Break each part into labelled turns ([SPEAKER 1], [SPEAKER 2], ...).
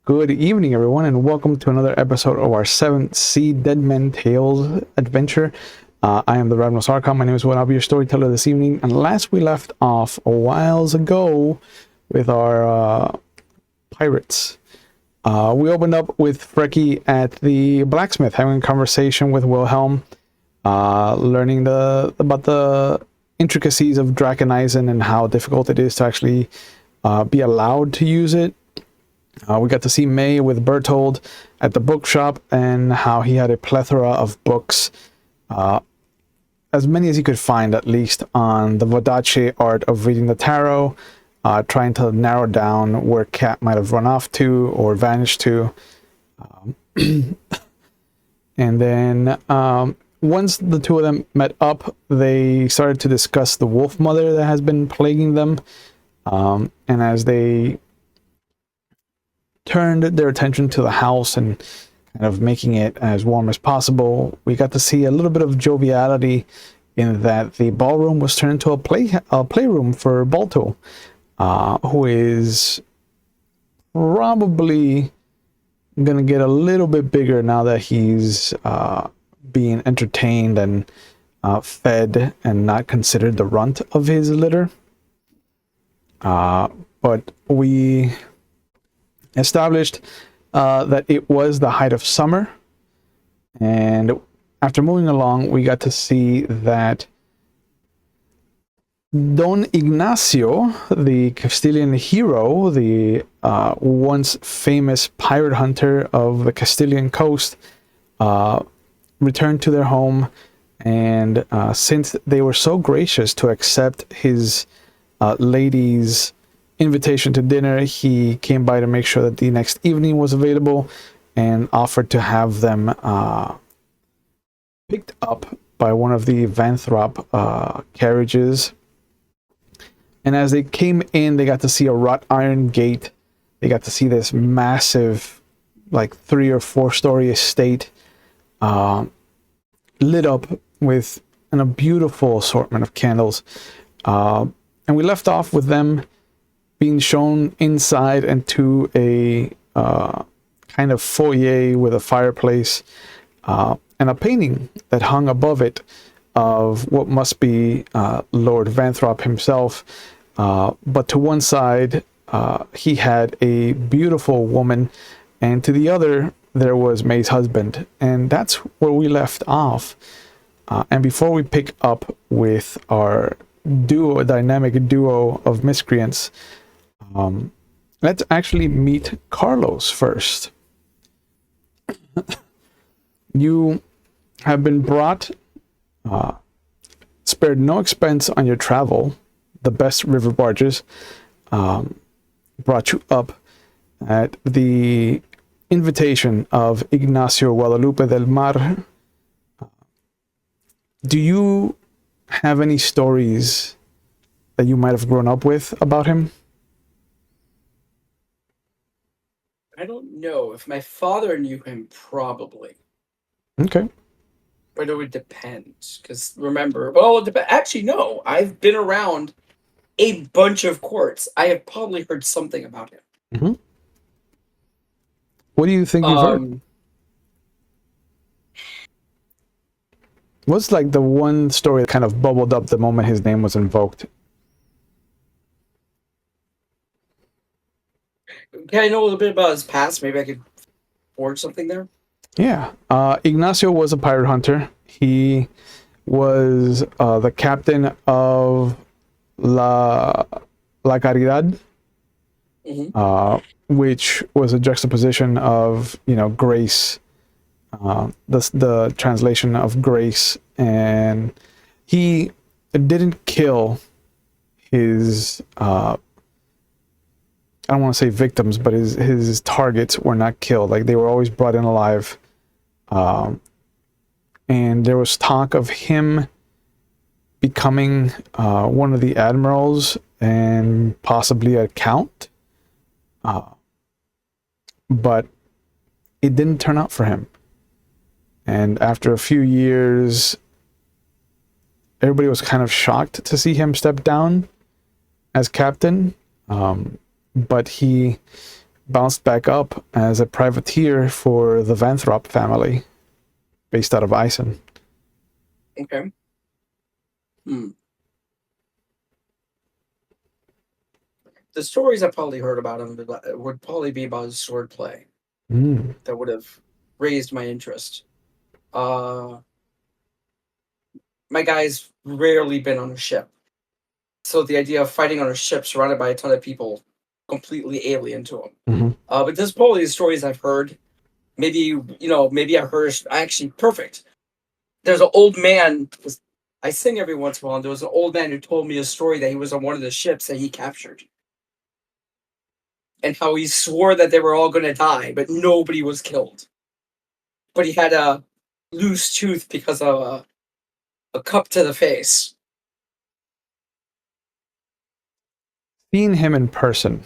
[SPEAKER 1] Good evening, everyone, and welcome to another episode of our 7th Sea Dead Men Tales adventure. I am the Ravnos Archon. My name is Will. I'll be your storyteller this evening. And last we left off a whiles ago with our pirates. We opened up with Freki at the blacksmith, having a conversation with Wilhelm, learning about the intricacies of Draconizing and how difficult it is to actually be allowed to use it. We got to see May with Bertold at the bookshop and how he had a plethora of books, as many as he could find at least, on the Vodace art of reading the tarot, trying to narrow down where Cat might have run off to or vanished to. And then once the two of them met up, they started to discuss the wolf mother that has been plaguing them. And as they turned their attention to the house and kind of making it as warm as possible, we got to see a little bit of joviality in that the ballroom was turned into a playroom for Balto, who is probably gonna get a little bit bigger now that he's being entertained and fed and not considered the runt of his litter. But we established that it was the height of summer, and after moving along we got to see that Don Ignacio, the Castilian hero, the once famous pirate hunter of the Castilian coast, returned to their home, and since they were so gracious to accept his lady's invitation to dinner, he came by to make sure that the next evening was available and offered to have them picked up by one of the Vanthrop carriages. And as they came in, they got to see a wrought iron gate. They got to see this massive, like 3 or 4 story estate, lit up with a beautiful assortment of candles. And we left off with them being shown inside and to a kind of foyer with a fireplace and a painting that hung above it of what must be Lord Vanthrop himself. But to one side, he had a beautiful woman, and to the other, there was May's husband. And that's where we left off. And before we pick up with our dynamic duo of miscreants, let's actually meet Carlos first. You have been brought, spared no expense on your travel. The best river barges brought you up at the invitation of Ignacio Guadalupe del Mar. Do you have any stories that you might have grown up with about him?
[SPEAKER 2] I don't know. If my father knew him, probably.
[SPEAKER 1] Okay.
[SPEAKER 2] But it would depend. Because remember, well, actually, no. I've been around a bunch of courts. I have probably heard something about him.
[SPEAKER 1] Mm-hmm. What do you think you've heard? What's like the one story that kind of bubbled up the moment his name was invoked?
[SPEAKER 2] Can I know a little bit about his past? Maybe I could forge something there.
[SPEAKER 1] Yeah. Ignacio was a pirate hunter. He was the captain of La Caridad, which was a juxtaposition of, grace, the translation of grace, and he didn't kill his I don't want to say victims, but his targets were not killed. Like, they were always brought in alive. And there was talk of him becoming one of the admirals and possibly a count. But it didn't turn out for him. And after a few years, everybody was kind of shocked to see him step down as captain. But he bounced back up as a privateer for the Vanthrop family, based out of Ison.
[SPEAKER 2] Okay. The stories I probably heard about him would probably be about his swordplay. That would have raised my interest. My guy's rarely been on a ship, so the idea of fighting on a ship surrounded by a ton of people, completely alien to him. But there's probably the stories I've heard. Maybe maybe I heard. Actually, perfect. There's an old man. I sing every once in a while, and there was an old man who told me a story that he was on one of the ships that he captured, and how he swore that they were all going to die, but nobody was killed. But he had a loose tooth because of a cup to the face.
[SPEAKER 1] Seeing him in person,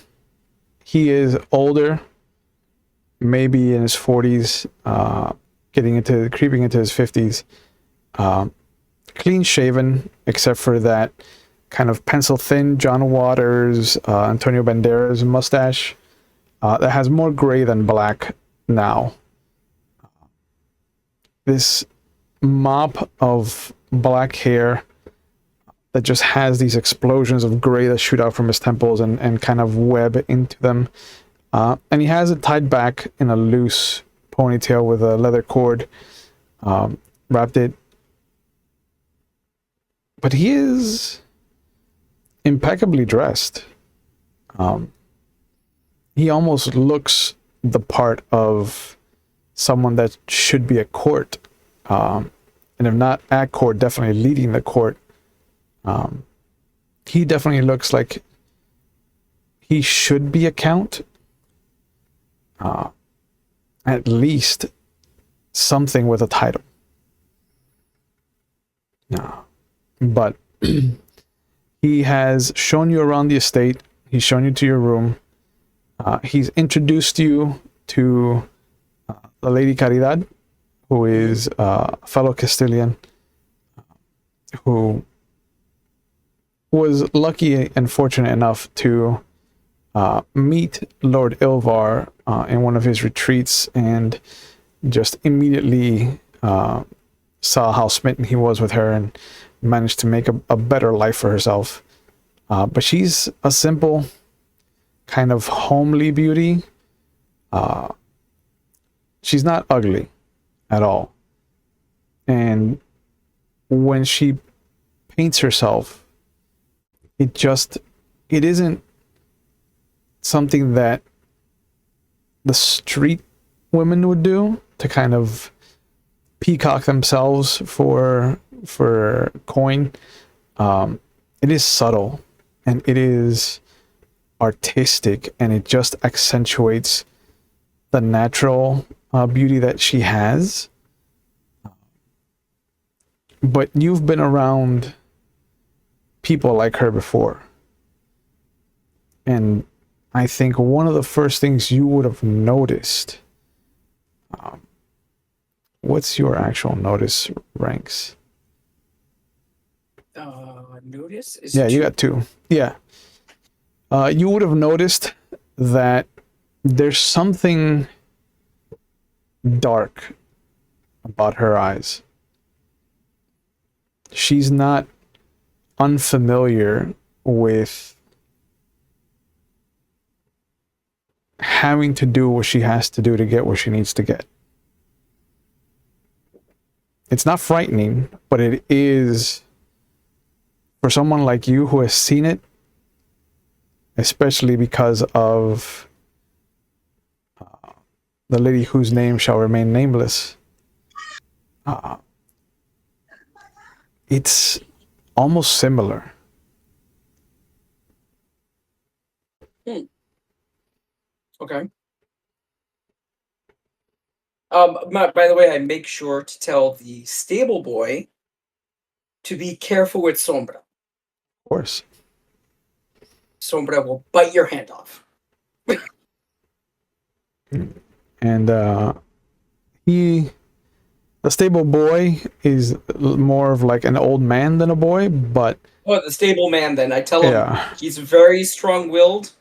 [SPEAKER 1] he is older, maybe in his 40s, creeping into his 50s. Clean shaven, except for that kind of pencil thin John Waters, Antonio Banderas mustache that has more gray than black now. This mop of black hair that just has these explosions of gray that shoot out from his temples and kind of web into them. And he has it tied back in a loose ponytail with a leather cord, wrapped it. But he is impeccably dressed. He almost looks the part of someone that should be at court. And if not at court, definitely leading the court. He definitely looks like he should be a count. At least something with a title. But he has shown you around the estate. He's shown you to your room. He's introduced you to the Lady Caridad, who is a fellow Castilian, who was lucky and fortunate enough to meet Lord Ilvar in one of his retreats, and just immediately saw how smitten he was with her and managed to make a better life for herself. But she's a simple, kind of homely beauty. She's not ugly at all. And when she paints herself, it isn't something that the street women would do to kind of peacock themselves for coin. It is subtle and it is artistic, and it just accentuates the natural beauty that she has. But you've been around people like her before, and I think one of the first things you would have noticed, what's your actual notice ranks?
[SPEAKER 2] Notice?
[SPEAKER 1] You got 2. Yeah. You would have noticed that there's something dark about her eyes. She's not unfamiliar with having to do what she has to do to get where she needs to get. It's not frightening, but it is for someone like you who has seen it, especially because of the lady whose name shall remain nameless, it's almost similar.
[SPEAKER 2] Okay. By the way, I make sure to tell the stable boy to be careful with Sombra.
[SPEAKER 1] Of course.
[SPEAKER 2] Sombra will bite your hand off.
[SPEAKER 1] And the stable boy is more of like an old man than a boy, but
[SPEAKER 2] Oh, the stable man, then. I tell him
[SPEAKER 1] yeah,
[SPEAKER 2] he's very strong-willed.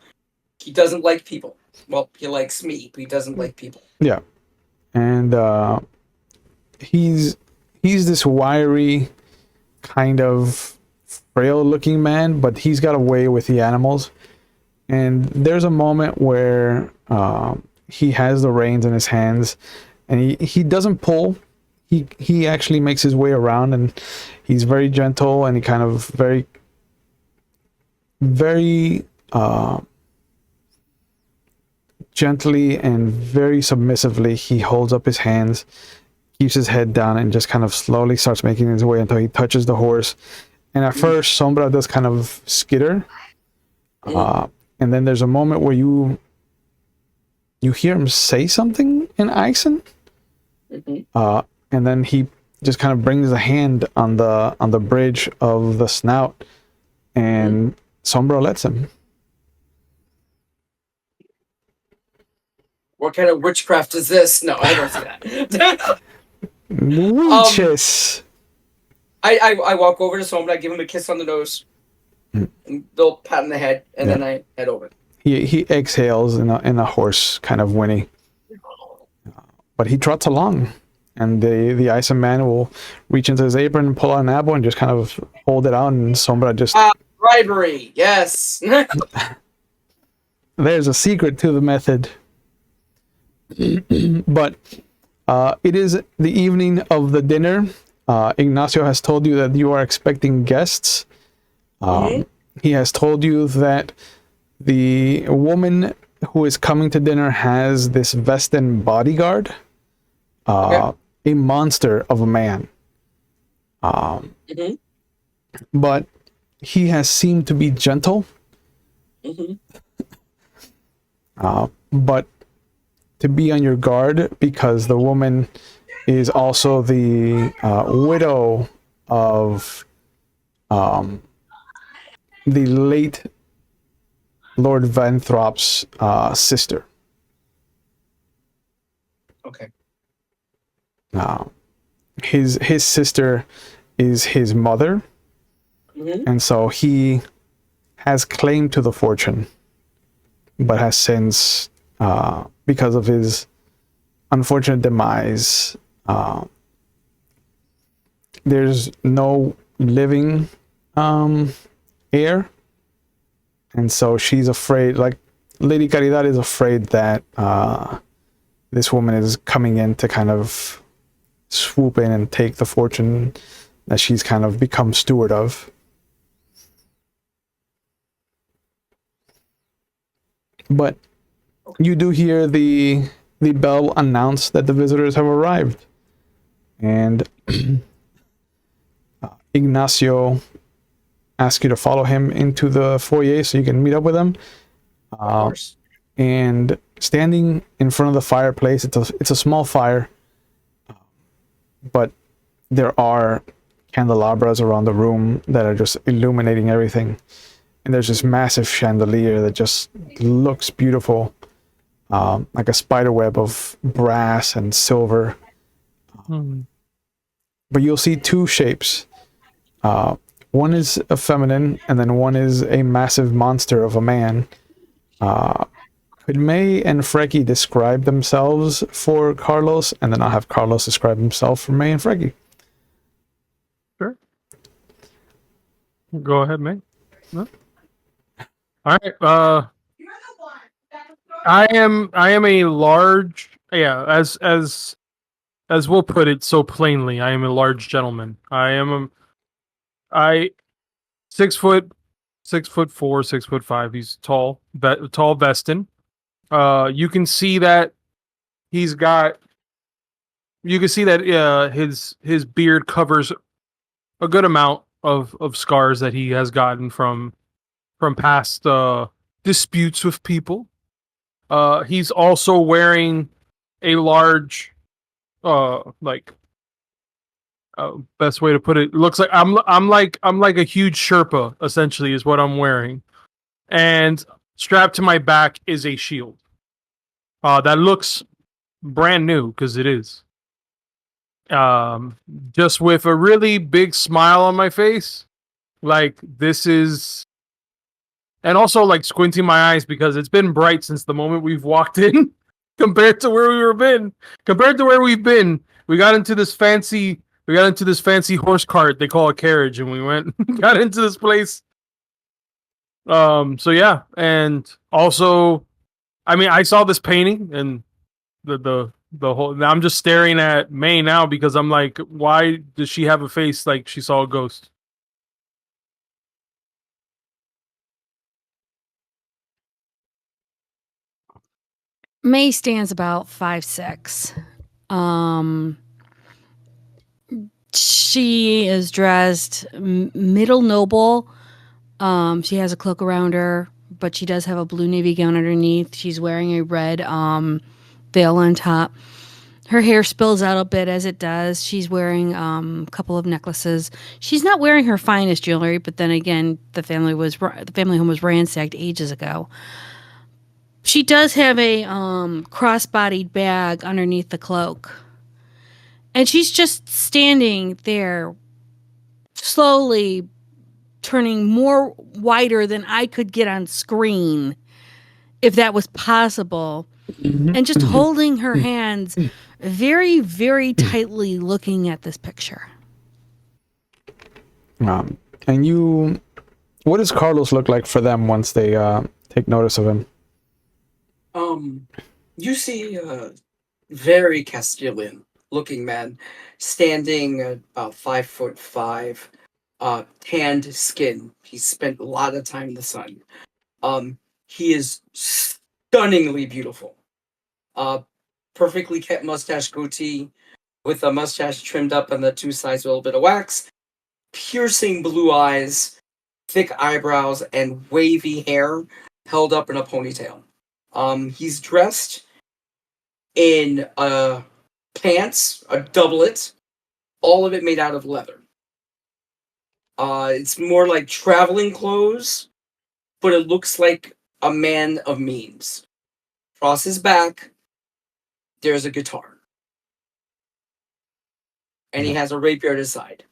[SPEAKER 2] He doesn't like people. Well, he likes me, but he doesn't like people.
[SPEAKER 1] yeah, and he's this wiry, kind of frail-looking man, but he's got a way with the animals. And there's a moment where he has the reins in his hands, and he doesn't pull. He actually makes his way around, and he's very gentle, and he kind of very gently and very submissively he holds up his hands, keeps his head down, and just kind of slowly starts making his way until he touches the horse. And at first Sombra does kind of skitter, and then there's a moment where you hear him say something in Ixen, and then he just kind of brings a hand on the bridge of the snout, and Sombra lets him.
[SPEAKER 2] What kind of witchcraft is this? No, I don't see that.
[SPEAKER 1] Witches.
[SPEAKER 2] I walk over to Sombra, I give him a kiss on the nose, and they'll pat on the head, and then I head over.
[SPEAKER 1] He exhales in a hoarse kind of whinny, but he trots along, and the Ice Man will reach into his apron and pull out an apple and just kind of hold it out, and Sombra just
[SPEAKER 2] bribery, yes.
[SPEAKER 1] There's a secret to the method. But it is the evening of the dinner. Ignacio has told you that you are expecting guests. He has told you that the woman who is coming to dinner has this Vestan bodyguard, a monster of a man. But he has seemed to be gentle. But to be on your guard, because the woman is also the widow of the late Lord Vanthrop's sister.
[SPEAKER 2] Okay.
[SPEAKER 1] His sister is his mother, and so he has claim to the fortune, but has since, because of his unfortunate demise, there's no living heir, and so she's afraid, like Lady Caridad is afraid that this woman is coming in to kind of swoop in and take the fortune that she's kind of become steward of. But you do hear the bell announce that the visitors have arrived, and Ignacio asks you to follow him into the foyer so you can meet up with him.
[SPEAKER 2] Of course.
[SPEAKER 1] And standing in front of the fireplace, it's a small fire, but there are candelabras around the room that are just illuminating everything. And there's this massive chandelier that just looks beautiful, like a spider web of brass and silver. But you'll see two shapes. One is a feminine, and then one is a massive monster of a man. Could May and Freki describe themselves for Carlos, and then I'll have Carlos describe himself for May and Freki.
[SPEAKER 3] Sure. Go ahead, May. No? All right. I am a large, as we'll put it so plainly, I am a large gentleman. I 6'4", 6'5". He's tall, tall Vestin. You can see that he's got. You can see that his beard covers a good amount of scars that he has gotten from past disputes with people. He's also wearing a large, like, best way to put it, looks like I'm like a huge Sherpa, essentially, is what I'm wearing, and strapped to my back is a shield. That looks brand new because it is. Just with a really big smile on my face, like this is, and also like squinting my eyes because it's been bright since the moment we've walked in, compared to where we've been. We got into this fancy horse cart they call a carriage, and we went got into this place. So yeah, and also, I mean, I saw this painting and the whole. I'm just staring at May now because I'm like, why does she have a face like she saw a ghost?
[SPEAKER 4] May stands about 5'6". She is dressed middle noble. She has a cloak around her, but she does have a blue navy gown underneath. She's wearing a red veil on top. Her hair spills out a bit as it does. She's wearing a couple of necklaces. She's not wearing her finest jewelry, but then again, the family home was ransacked ages ago. She does have a cross-bodied bag underneath the cloak. And she's just standing there, slowly turning more wider than I could get on screen, if that was possible, and just holding her hands very, very tightly, looking at this picture.
[SPEAKER 1] And you, what does Carlos look like for them once they take notice of him?
[SPEAKER 2] You see a very Castilian looking man standing at about 5'5", tanned skin. He spent a lot of time in the sun. He is stunningly beautiful. Perfectly kept mustache, goatee, with a mustache trimmed up on the two sides with a little bit of wax, piercing blue eyes, thick eyebrows, and wavy hair held up in a ponytail. He's dressed in pants, a doublet, all of it made out of leather. It's more like traveling clothes, but it looks like a man of means. Across his back, there's a guitar. And he has a rapier at his side.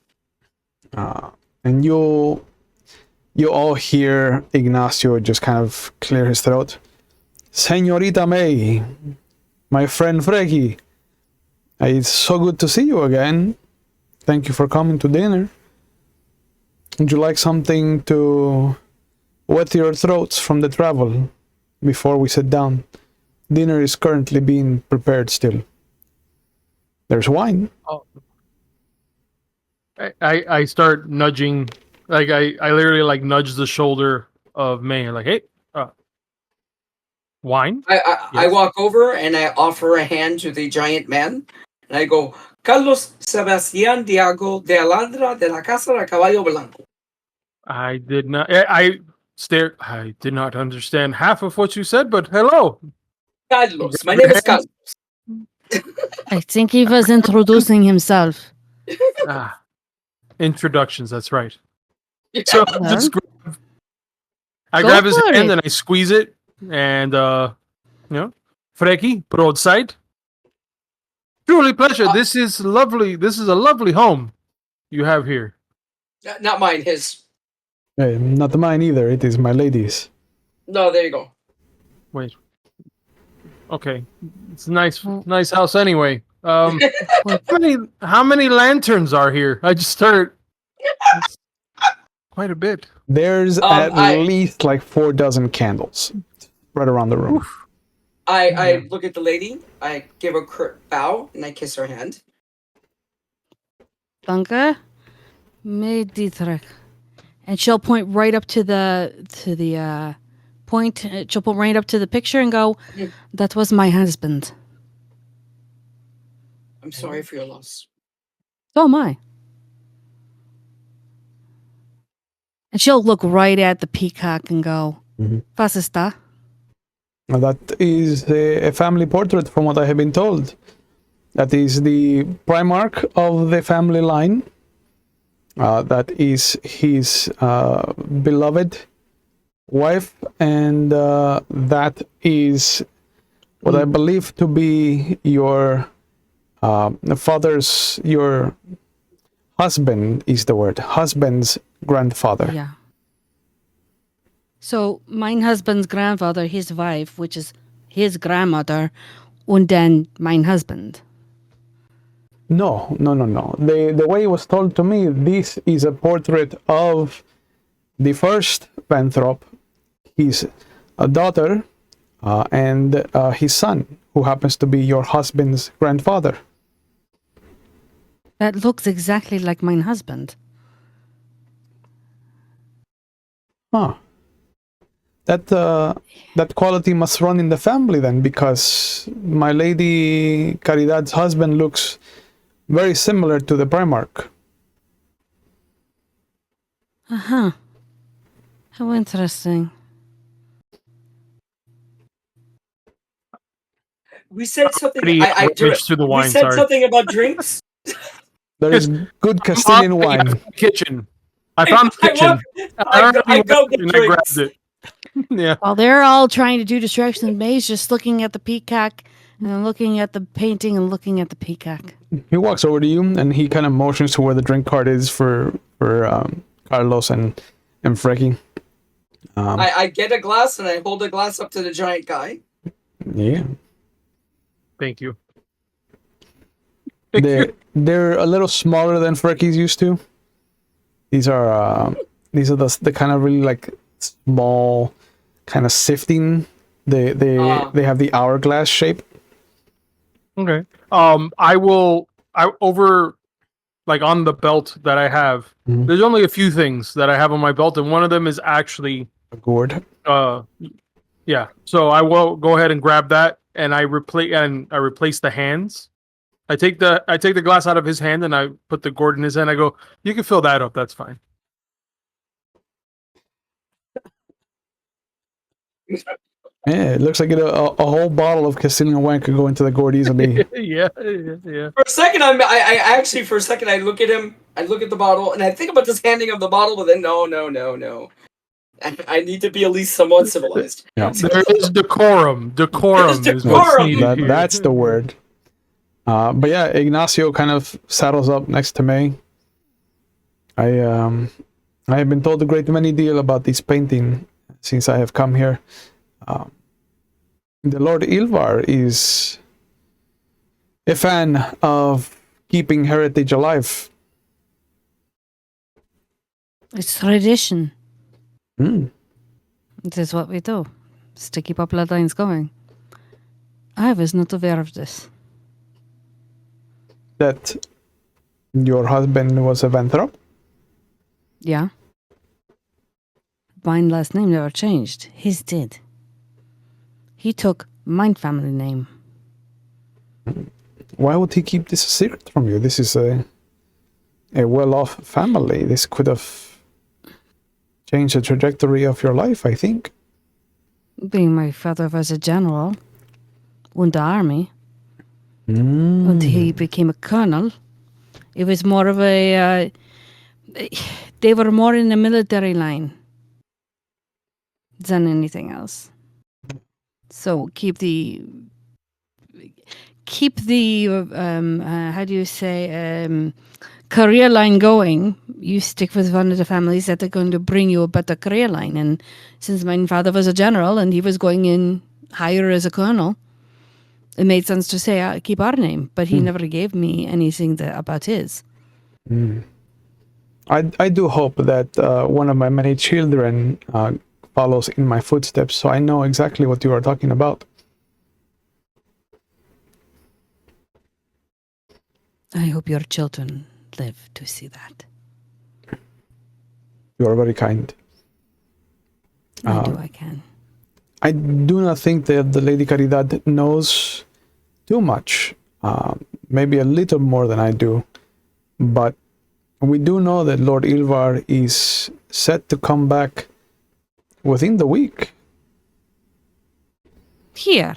[SPEAKER 1] And you all hear Ignacio just kind of clear his throat. Señorita May, my friend Freki, it's so good to see you again. Thank you for coming to dinner. Would you like something to wet your throats from the travel before we sit down? Dinner is currently being prepared still. There's wine.
[SPEAKER 3] Oh. I start nudging, like I literally like nudge the shoulder of May, like, hey, wine?
[SPEAKER 2] I walk over and I offer a hand to the giant man, and I go, Carlos Sebastián Diago de Alandra de la Casa de Caballo Blanco.
[SPEAKER 3] I did not. I stared. I did not understand half of what you said, but hello,
[SPEAKER 2] Carlos. My name is Carlos.
[SPEAKER 4] I think he was introducing himself.
[SPEAKER 3] Introductions. That's right. So
[SPEAKER 4] Well,
[SPEAKER 3] I
[SPEAKER 4] go
[SPEAKER 3] grab his
[SPEAKER 4] for
[SPEAKER 3] hand
[SPEAKER 4] it.
[SPEAKER 3] and I squeeze it, and Freki, broadside. Truly pleasure. This is lovely. This is a lovely home you have here.
[SPEAKER 2] Not mine, his.
[SPEAKER 1] Hey, not mine either. It is my lady's.
[SPEAKER 2] No, there you go.
[SPEAKER 3] Wait. Okay, it's a nice house anyway. How many lanterns are here? I just started. Quite a bit.
[SPEAKER 1] There's at least like 4 dozen candles right around the room.
[SPEAKER 3] Oof.
[SPEAKER 2] I look at the lady, I give a bow, and I kiss her hand.
[SPEAKER 4] Danke. May Dietrich. and she'll point right up to the point. She'll point right up to the picture and go, "That was my husband."
[SPEAKER 2] I'm sorry for your loss.
[SPEAKER 4] So am I. And she'll look right at the peacock and go, "Was ist da?"
[SPEAKER 1] Now, that is a family portrait, from what I have been told. That is the Primarch of the family line. That is his beloved wife, and that is what I believe to be your your husband is the word, husband's grandfather.
[SPEAKER 4] Yeah. So mein husband's grandfather, his wife, which is his grandmother, und then mein husband.
[SPEAKER 1] No. The way it was told to me, this is a portrait of the first Vanthrop, his daughter, and his son, who happens to be your husband's grandfather.
[SPEAKER 4] That looks exactly like mein husband.
[SPEAKER 1] Huh. That quality must run in the family then, because my Lady Caridad's husband looks very similar to the Primarch.
[SPEAKER 4] Uh-huh. How interesting.
[SPEAKER 2] We said something.
[SPEAKER 3] Pretty rich to the
[SPEAKER 2] We
[SPEAKER 3] wine.
[SPEAKER 2] said
[SPEAKER 3] Sorry.
[SPEAKER 2] something about drinks.
[SPEAKER 1] There is good Castilian wine.
[SPEAKER 3] Kitchen. I found the kitchen.
[SPEAKER 2] I go get
[SPEAKER 3] and I
[SPEAKER 2] drinks.
[SPEAKER 3] grabbed it. Yeah.
[SPEAKER 4] While they're all trying to do distractions, May's just looking at the peacock and then looking at the painting and looking at the peacock.
[SPEAKER 1] He walks over to you and he kind of motions to where the drink cart is for Carlos and Freki.
[SPEAKER 2] I get a glass and I hold a glass up to the giant guy.
[SPEAKER 1] Yeah.
[SPEAKER 3] Thank you.
[SPEAKER 1] They're a little smaller than Freki's used to. These are the kind of really like small, kind of sifting. They have the hourglass shape.
[SPEAKER 3] Okay. I over like on the belt that I have.
[SPEAKER 1] Mhm.
[SPEAKER 3] There's only a few things that I have on my belt, and one of them is actually
[SPEAKER 1] A gourd.
[SPEAKER 3] yeah. So I will go ahead and grab that, and I replace the hands. I take the glass out of his hand and I put the gourd in his hand. I go, you can fill that up. That's fine.
[SPEAKER 1] Yeah, it looks like a whole bottle of Castilian wine could go into the gourd easily.
[SPEAKER 3] yeah.
[SPEAKER 2] For a second, I actually for a second I look at him, I look at the bottle, and I think about just handing him the bottle, but then no. I need to be at least somewhat civilized.
[SPEAKER 1] Yeah.
[SPEAKER 3] There is decorum. Decorum
[SPEAKER 2] There's
[SPEAKER 3] is what's
[SPEAKER 2] decorum.
[SPEAKER 3] needed here.
[SPEAKER 1] That's the word. But yeah, Ignacio kind of saddles up next to May. I have been told a great many deal about this painting since I have come here. The Lord Ilvar is a fan of keeping heritage alive.
[SPEAKER 4] It's tradition.
[SPEAKER 1] Mm.
[SPEAKER 4] This is what we do. It's to keep our bloodlines going. I was not aware of this.
[SPEAKER 1] That your husband was a Vanthrop?
[SPEAKER 4] Yeah. Mine last name never changed. His did. He took mine family name.
[SPEAKER 1] Why would he keep this a secret from you? This is a well-off family. This could have changed the trajectory of your life, I think.
[SPEAKER 4] Being my father was a general in the army, and he became a colonel. It was more of a... they were more in the military line than anything else. So keep the how do you say, career line going. You stick with one of the families that are going to bring you a better career line. And since my father was a general and he was going in higher as a colonel, it made sense to say keep our name. But he never gave me anything about his.
[SPEAKER 1] I do hope that one of my many children follows in my footsteps, so I know exactly what you are talking about.
[SPEAKER 4] I hope your children live to see that.
[SPEAKER 1] You are very kind.
[SPEAKER 4] I do. I can.
[SPEAKER 1] I do not think that the Lady Caridad knows too much. Maybe a little more than I do. But we do know that Lord Ilvar is set to come back within the week.
[SPEAKER 4] Here.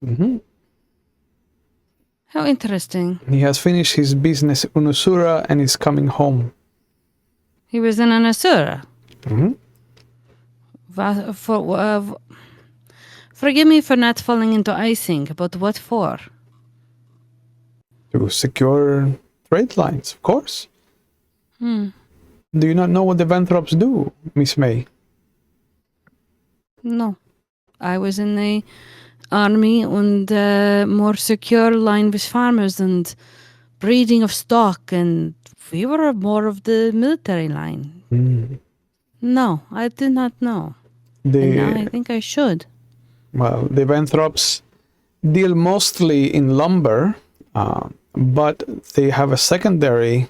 [SPEAKER 1] Mm-hmm.
[SPEAKER 4] How interesting.
[SPEAKER 1] He has finished his business in Usura and is coming home.
[SPEAKER 4] He was in an Asura.
[SPEAKER 1] Mm-hmm.
[SPEAKER 4] Forgive me for not falling into icing, but what for?
[SPEAKER 1] To secure trade lines, of course.
[SPEAKER 4] Hmm.
[SPEAKER 1] Do you not know what the Vanthrops do, Miss May?
[SPEAKER 4] No. I was in the army and more secure line with farmers and breeding of stock, and we were more of the military line.
[SPEAKER 1] Mm.
[SPEAKER 4] No, I did not know. And now I think I should.
[SPEAKER 1] Well, the Vanthrops deal mostly in lumber, but they have a secondary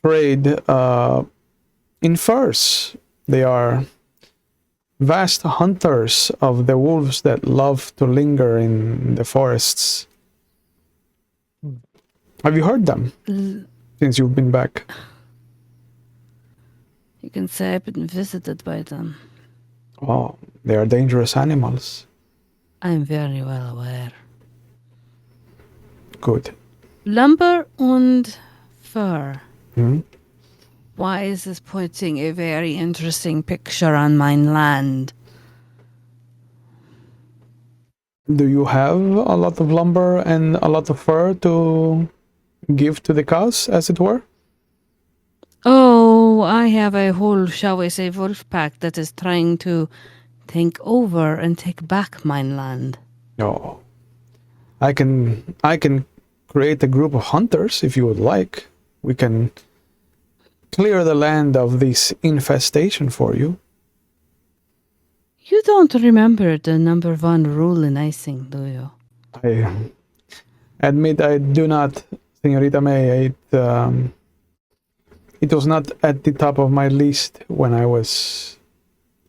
[SPEAKER 1] trade in furs. They are vast hunters of the wolves that love to linger in the forests. Have you heard them since you've been back?
[SPEAKER 4] You can say I've been visited by them.
[SPEAKER 1] Oh, they are dangerous animals.
[SPEAKER 4] I'm very well aware.
[SPEAKER 1] Good.
[SPEAKER 4] Lumber and fur.
[SPEAKER 1] Hmm?
[SPEAKER 4] Why is this putting a very interesting picture on mine land?
[SPEAKER 1] Do you have a lot of lumber and a lot of fur to give to the cows, as it were?
[SPEAKER 4] Oh, I have a whole, shall we say, wolf pack that is trying to take over and take back mine land.
[SPEAKER 1] No. I can create a group of hunters if you would like. We can clear the land of this infestation for you.
[SPEAKER 4] You don't remember the number one rule in icing, do you?
[SPEAKER 1] I admit I do not, Señorita May. It was not at the top of my list when I was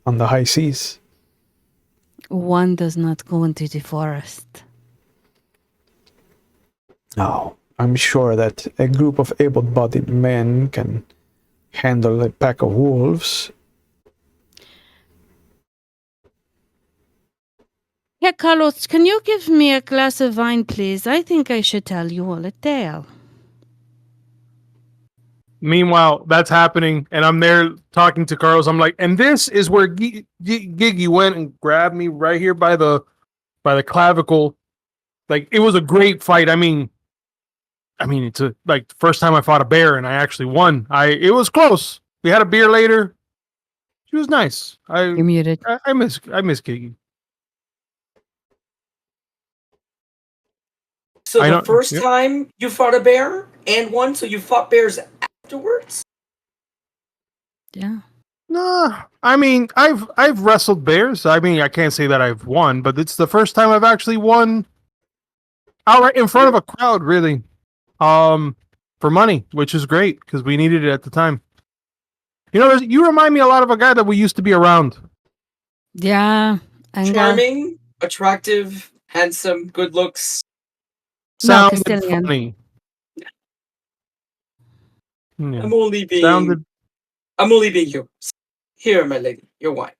[SPEAKER 1] on the high seas.
[SPEAKER 4] One does not go into the forest.
[SPEAKER 1] No, I'm sure that a group of able-bodied men can handle a pack of wolves.
[SPEAKER 4] Yeah, Carlos, can you give me a glass of wine, please? I think I should tell you all a tale.
[SPEAKER 3] Meanwhile, that's happening, and I'm there talking to Carlos. I'm like, and this is where Giggy went and grabbed me right here by the clavicle. Like, it was a great fight. I mean, it's like the first time I fought a bear and I actually won. It was close. We had a beer later. She was nice.
[SPEAKER 4] You're muted.
[SPEAKER 3] I miss Giggy.
[SPEAKER 2] So the first time you fought a bear and won, so you fought bears afterwards?
[SPEAKER 4] Yeah.
[SPEAKER 3] No, I mean, I've wrestled bears. I mean, I can't say that I've won, but it's the first time I've actually won outright in front of a crowd, really. For money, which is great because we needed it at the time. You know, you remind me a lot of a guy that we used to be around.
[SPEAKER 4] Yeah.
[SPEAKER 2] Charming, attractive, handsome, good looks.
[SPEAKER 3] Sounded
[SPEAKER 4] Castilian.
[SPEAKER 3] funny. Yeah.
[SPEAKER 2] I'm only being you. Here, my lady, your wine.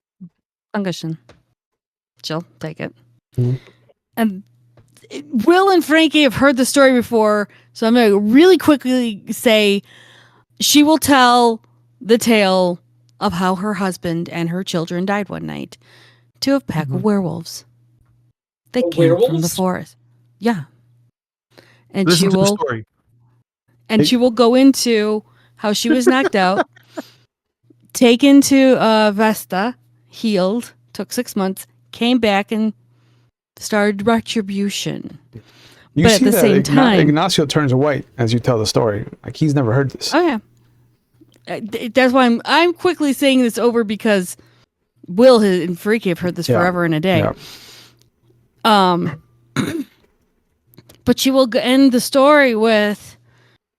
[SPEAKER 4] Dankeschön. Jill, take it.
[SPEAKER 1] Mm-hmm.
[SPEAKER 4] And Will and Frankie have heard the story before, so I'm going to really quickly say she will tell the tale of how her husband and her children died one night to a pack of werewolves. They came from the forest. Yeah. And
[SPEAKER 3] Listen to the story.
[SPEAKER 4] And she will go into how she was knocked out, taken to Vesta, healed, took 6 months, came back and started retribution.
[SPEAKER 1] You
[SPEAKER 4] but
[SPEAKER 1] see
[SPEAKER 4] at the
[SPEAKER 1] that
[SPEAKER 4] same time,
[SPEAKER 1] Ignacio turns white as you tell the story. Like he's never heard this.
[SPEAKER 4] Oh yeah, that's why I'm quickly saying this over because Will and Freki have heard this forever and a day.
[SPEAKER 1] Yeah.
[SPEAKER 4] But she will end the story with,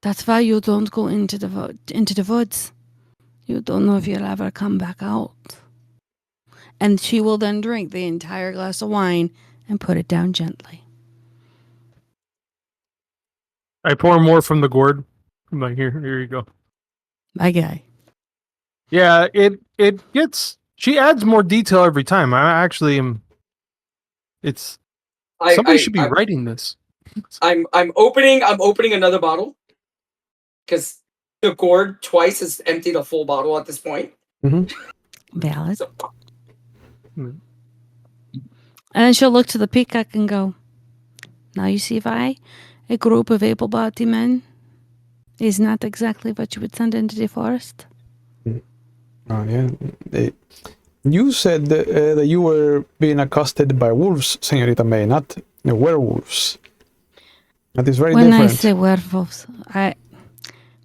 [SPEAKER 4] "That's why you don't go into the woods. You don't know if you'll ever come back out. And she will then drink the entire glass of wine and put it down gently.
[SPEAKER 3] I pour more from the gourd. I'm like, here you go.
[SPEAKER 4] My guy.
[SPEAKER 3] Yeah, it gets. She adds more detail every time. I actually am. It's somebody should be writing this.
[SPEAKER 2] I'm opening another bottle because the gourd twice has emptied a full bottle at this point.
[SPEAKER 4] Valid.
[SPEAKER 2] So,
[SPEAKER 4] And then she'll look to the peacock and go, now you see why a group of able-bodied men is not exactly what you would send into the forest.
[SPEAKER 1] Oh, yeah. You said that you were being accosted by wolves, Senorita May, not werewolves. That is very
[SPEAKER 4] When
[SPEAKER 1] different.
[SPEAKER 4] I say werewolves,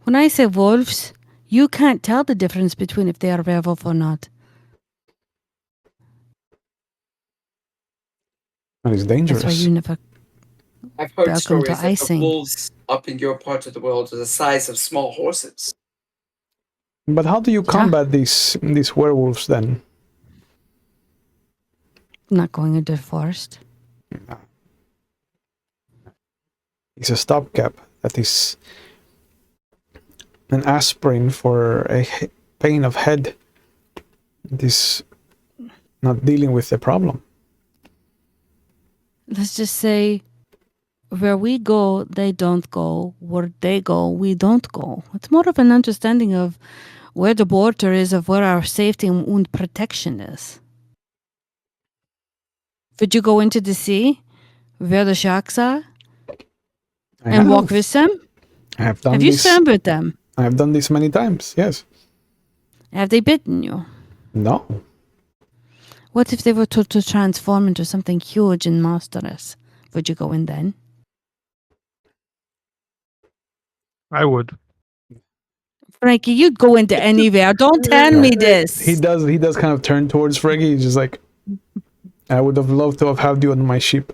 [SPEAKER 4] when I say wolves, you can't tell the difference between if they are werewolf or not.
[SPEAKER 1] That is dangerous.
[SPEAKER 4] That's why you never.
[SPEAKER 2] I've heard
[SPEAKER 4] Welcome to
[SPEAKER 2] stories that the
[SPEAKER 4] icing.
[SPEAKER 2] wolves up in your part of the world are the size of small horses.
[SPEAKER 1] But how do you
[SPEAKER 4] Yeah.
[SPEAKER 1] combat these werewolves then?
[SPEAKER 4] Not going into the forest.
[SPEAKER 1] It's a stopgap. That is an aspirin for a pain of head. It is not dealing with the problem.
[SPEAKER 4] Let's just say, where we go, they don't go. Where they go, we don't go. It's more of an understanding of where the border is, of where our safety and protection is. Would you go into the sea, where the sharks are, and walk with them?
[SPEAKER 1] I have done
[SPEAKER 4] Have you
[SPEAKER 1] this.
[SPEAKER 4] swam with them?
[SPEAKER 1] I have done this many times. Yes.
[SPEAKER 4] Have they bitten you?
[SPEAKER 1] No.
[SPEAKER 4] What if they were to transform into something huge and monstrous? Would you go in then?
[SPEAKER 3] I would.
[SPEAKER 4] Frankie, you'd go into anywhere. Don't tell me this.
[SPEAKER 1] He does kind of turn towards Freki. He's just like, I would have loved to have had you on my ship.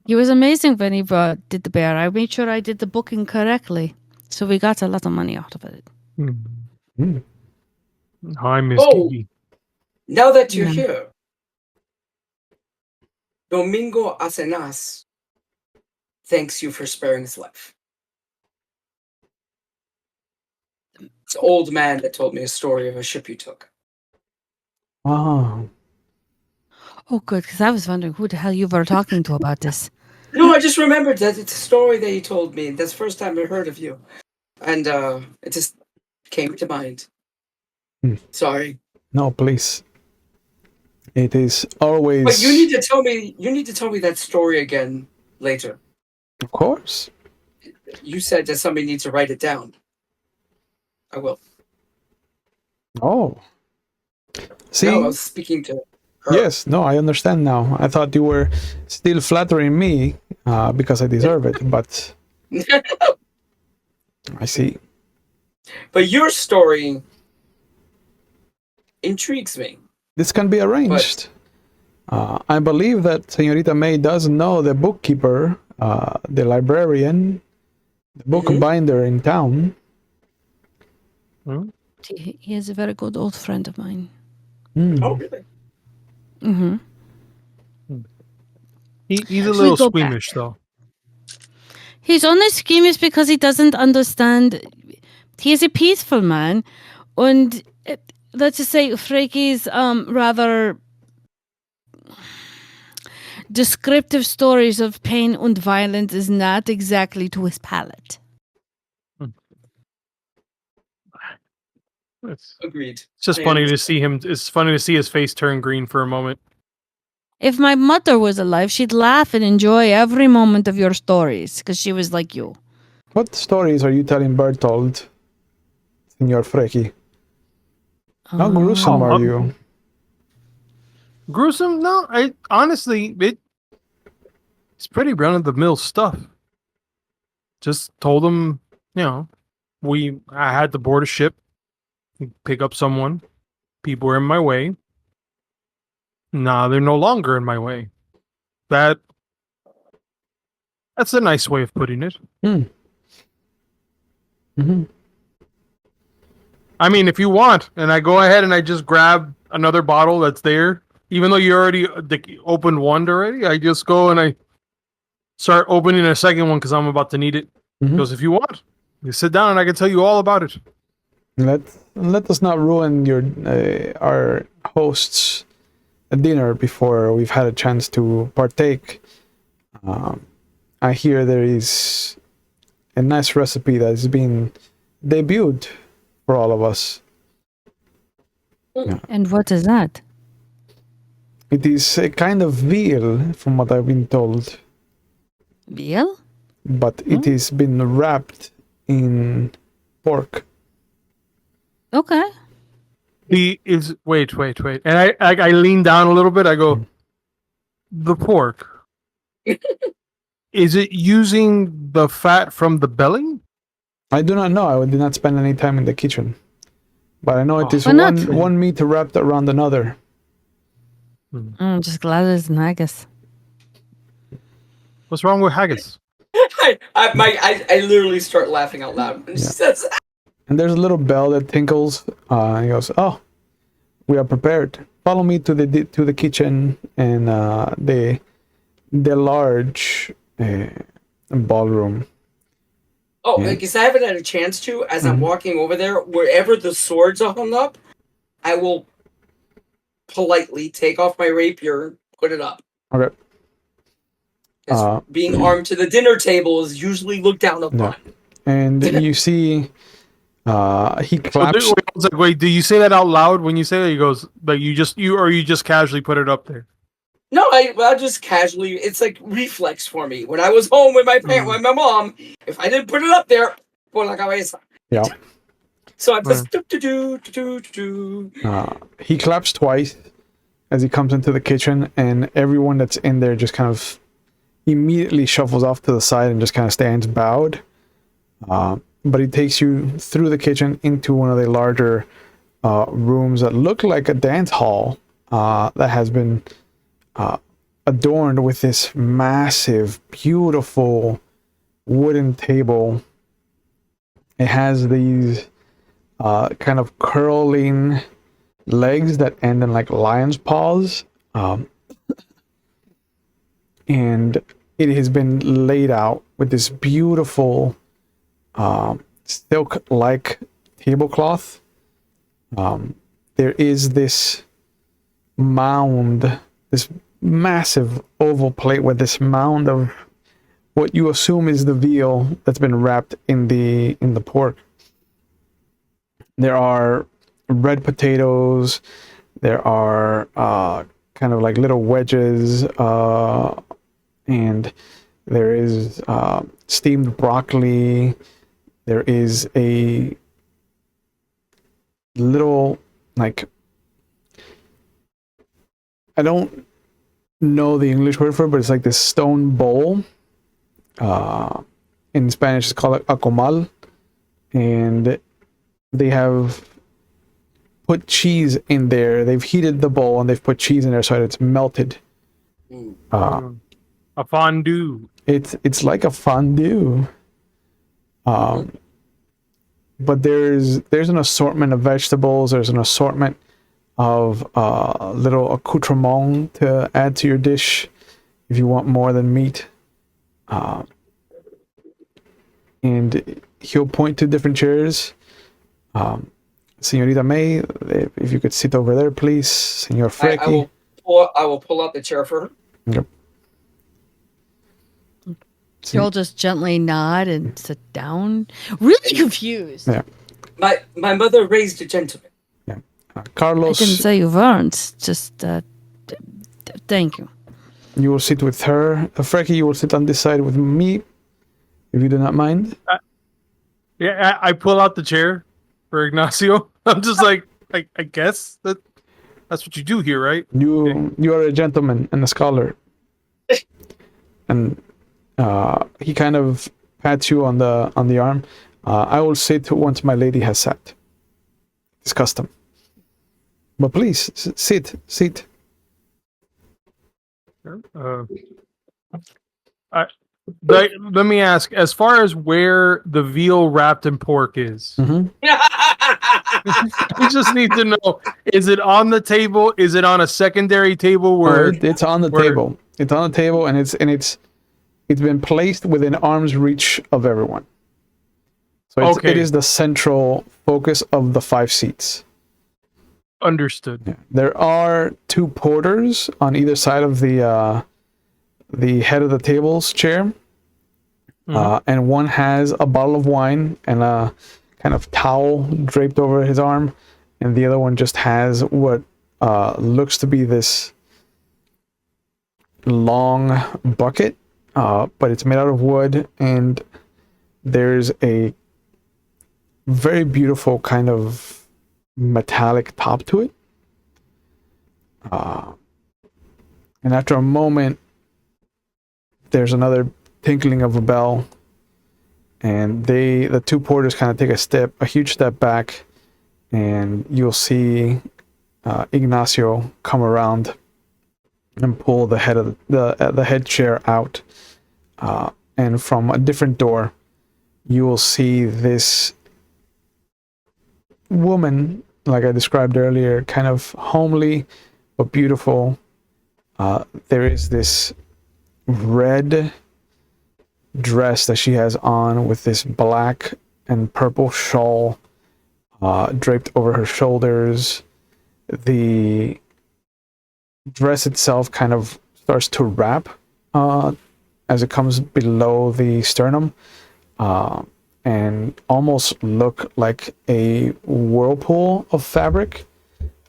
[SPEAKER 4] It was amazing when he did the bear. I made sure I did the booking correctly. So we got a lot of money out of it.
[SPEAKER 1] Mm.
[SPEAKER 3] Hi, Miss
[SPEAKER 2] Oh.
[SPEAKER 3] Kiki.
[SPEAKER 2] Now that you're
[SPEAKER 4] Yeah.
[SPEAKER 2] here, Domingo Acenas thanks you for sparing his life. It's an old man that told me a story of a ship you took.
[SPEAKER 1] Oh.
[SPEAKER 4] Oh, good, because I was wondering who the hell you were talking to about this.
[SPEAKER 2] No, I just remembered that it's a story that you told me. That's the first time I heard of you. And it just came to mind. Sorry.
[SPEAKER 1] No, please. It is always.
[SPEAKER 2] But you need to tell me that story again later.
[SPEAKER 1] Of course.
[SPEAKER 2] You said that somebody needs to write it down. I will.
[SPEAKER 1] Oh. See?
[SPEAKER 2] No, I was speaking to her.
[SPEAKER 1] Yes, no, I understand now. I thought you were still flattering me because I deserve it, but I see.
[SPEAKER 2] But your story intrigues me.
[SPEAKER 1] This can be arranged. I believe that Senorita May does know the bookkeeper, the librarian, the bookbinder in town.
[SPEAKER 4] He is a very good old friend of mine.
[SPEAKER 2] Oh, really?
[SPEAKER 4] Mm-hmm.
[SPEAKER 3] He's a little squeamish, though.
[SPEAKER 4] He's only squeamish because he doesn't understand. He is a peaceful man. And let's just say Freki's rather descriptive stories of pain and violence is not exactly to his palate.
[SPEAKER 2] Agreed.
[SPEAKER 3] It's just funny to see him. It's funny to see his face turn green for a moment.
[SPEAKER 4] If my mother was alive, she'd laugh and enjoy every moment of your stories because she was like you.
[SPEAKER 1] What stories are you telling Bertold, Senor Freki? How gruesome are you?
[SPEAKER 3] Gruesome? No, I honestly, it's pretty run of the mill stuff. Just told him, I had to board a ship, pick up someone. People were in my way. Nah, they're no longer in my way. That's a nice way of putting it.
[SPEAKER 1] Mm-hmm.
[SPEAKER 3] I mean, if you want, and I go ahead and I just grab another bottle that's there, even though you already opened one already, I just go and I start opening a second one because I'm about to need it. Because if you want, you sit down and I can tell you all about it.
[SPEAKER 1] Let us not ruin your our host's dinner before we've had a chance to partake. I hear there is a nice recipe that is being debuted for all of us.
[SPEAKER 4] And what is that?
[SPEAKER 1] It is a kind of veal, from what I've been told,
[SPEAKER 4] Veal?
[SPEAKER 1] but it has been wrapped in pork.
[SPEAKER 4] Okay.
[SPEAKER 3] Wait, and I lean down a little bit. I go, the pork. Is it using the fat from the belly?
[SPEAKER 1] I do not know. I did not spend any time in the kitchen, but I know it is
[SPEAKER 4] Why not?
[SPEAKER 1] one meat wrapped around another.
[SPEAKER 4] I'm just glad it's haggis.
[SPEAKER 3] What's wrong with haggis?
[SPEAKER 2] I literally start laughing out loud when she says that.
[SPEAKER 1] And there's a little bell that tinkles. And he goes, "Oh, we are prepared. Follow me to the kitchen and the large ballroom."
[SPEAKER 2] Oh, because I haven't had a chance to. As I'm walking over there, wherever the swords are hung up, I will politely take off my rapier, put it up.
[SPEAKER 1] Okay.
[SPEAKER 2] Being armed to the dinner table is usually looked down upon.
[SPEAKER 1] And you see, he claps.
[SPEAKER 3] Wait, do you say that out loud when you say that? He goes, like you just casually put it up there.
[SPEAKER 2] No, I just casually. It's like reflex for me. When I was home with my with my mom, if I didn't put it up there, por la cabeza.
[SPEAKER 1] Yeah.
[SPEAKER 2] So I'm just do.
[SPEAKER 1] He claps twice as he comes into the kitchen, and everyone that's in there just kind of immediately shuffles off to the side and just kind of stands bowed. But he takes you through the kitchen into one of the larger rooms that look like a dance hall that has been adorned with this massive, beautiful wooden table. It has these kind of curling legs that end in like lion's paws. And it has been laid out with this beautiful silk-like tablecloth. There is this mound, this massive oval plate with this mound of what you assume is the veal that's been wrapped in the pork. There are red potatoes. There are kind of like little wedges, and there is steamed broccoli. There is a little, like, I don't know the English word for it, but it's like this stone bowl. In Spanish, it's called a comal, and they have put cheese in there. They've heated the bowl and they've put cheese in there so that it's melted.
[SPEAKER 3] A fondue.
[SPEAKER 1] It's like a fondue. But there's an assortment of vegetables. There's an assortment of little accoutrement to add to your dish if you want more than meat. And he'll point to different chairs. Señorita May, if you could sit over there, please. Señor Freki.
[SPEAKER 2] I will pull out the chair for her.
[SPEAKER 1] Yep.
[SPEAKER 4] You'll just gently nod and sit down. Really confused.
[SPEAKER 1] Yeah.
[SPEAKER 2] My mother raised a gentleman.
[SPEAKER 1] Yeah. Carlos.
[SPEAKER 4] I didn't say you weren't. Just thank you.
[SPEAKER 1] You will sit with her. Freki, you will sit on this side with me, if you do not mind.
[SPEAKER 3] Yeah, I pull out the chair for Ignacio. I'm just like, I guess that's what you do here, right?
[SPEAKER 1] You are a gentleman and a scholar. And he kind of pats you on the arm. I will sit once my lady has sat. It's custom. But please, sit.
[SPEAKER 3] Let me ask, as far as where the veal wrapped in pork is, We just need to know: is it on the table? Is it on a secondary table where
[SPEAKER 1] it's on the table. It's on the table, and it's been placed within arm's reach of everyone. So it is the central focus of the 5 seats.
[SPEAKER 3] Understood.
[SPEAKER 1] Yeah. There are 2 porters on either side of the head of the table's chair, and one has a bottle of wine and a kind of towel draped over his arm, and the other one just has what looks to be this long bucket, but it's made out of wood, and there's a very beautiful kind of metallic top to it. And after a moment, there's another tinkling of a bell, and the 2 porters kind of take a huge step back, and you'll see Ignacio come around and pull the head of the head chair out, and from a different door, you will see this woman, like I described earlier, kind of homely but beautiful. There is this red dress that she has on with this black and purple shawl draped over her shoulders. The dress itself kind of starts to wrap as it comes below the sternum, and almost look like a whirlpool of fabric.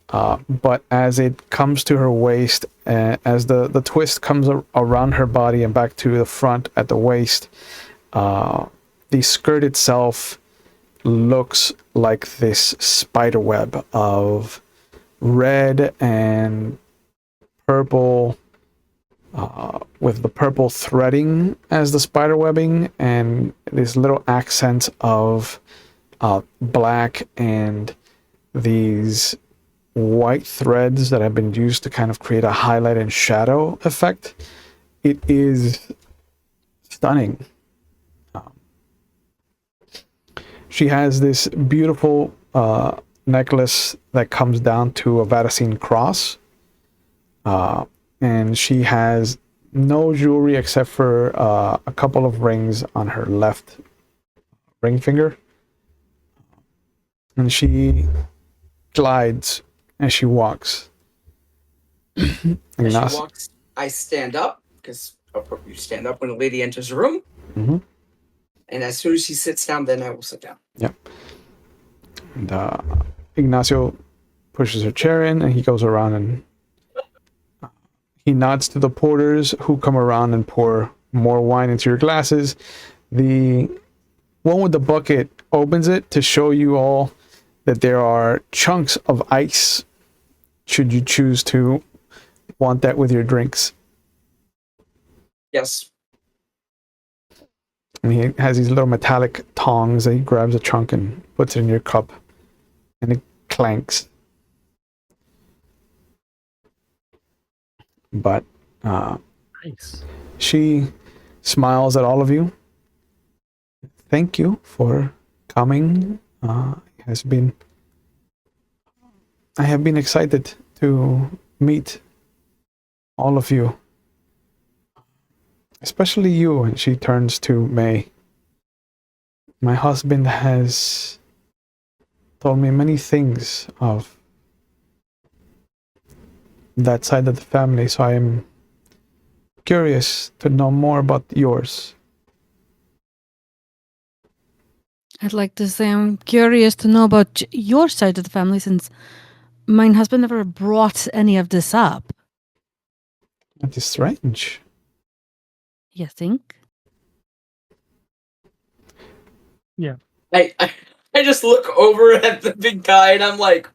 [SPEAKER 1] But as it comes to her waist, as the twist comes around her body and back to the front at the waist, the skirt itself looks like this spider web of red and purple, with the purple threading as the spider webbing, and these little accents of black and these white threads that have been used to kind of create a highlight and shadow effect. It is stunning. She has this beautiful necklace that comes down to a Vaticine cross, and she has no jewelry except for a couple of rings on her left ring finger, and she glides as she walks.
[SPEAKER 2] As she walks, I stand up, because you stand up when a lady enters a room.
[SPEAKER 1] Mm-hmm.
[SPEAKER 2] And as soon as she sits down, then I will sit down.
[SPEAKER 1] Yep. And Ignacio pushes her chair in, and he goes around and he nods to the porters, who come around and pour more wine into your glasses. The one with the bucket opens it to show you all that there are chunks of ice, should you choose to want that with your drinks.
[SPEAKER 2] Yes.
[SPEAKER 1] And he has these little metallic tongs that he grabs a chunk and puts it in your cup, and it clanks. But
[SPEAKER 3] Nice.
[SPEAKER 1] she smiles at all of you. Thank you for coming. I have been excited to meet all of you, especially you. And she turns to May. My husband has told me many things of that side of the family, so I am curious to know more about yours.
[SPEAKER 4] I'd like to say I'm curious to know about your side of the family, since my husband never brought any of this up.
[SPEAKER 1] That is strange.
[SPEAKER 4] You think?
[SPEAKER 3] Yeah.
[SPEAKER 2] I just look over at the big guy and I'm like,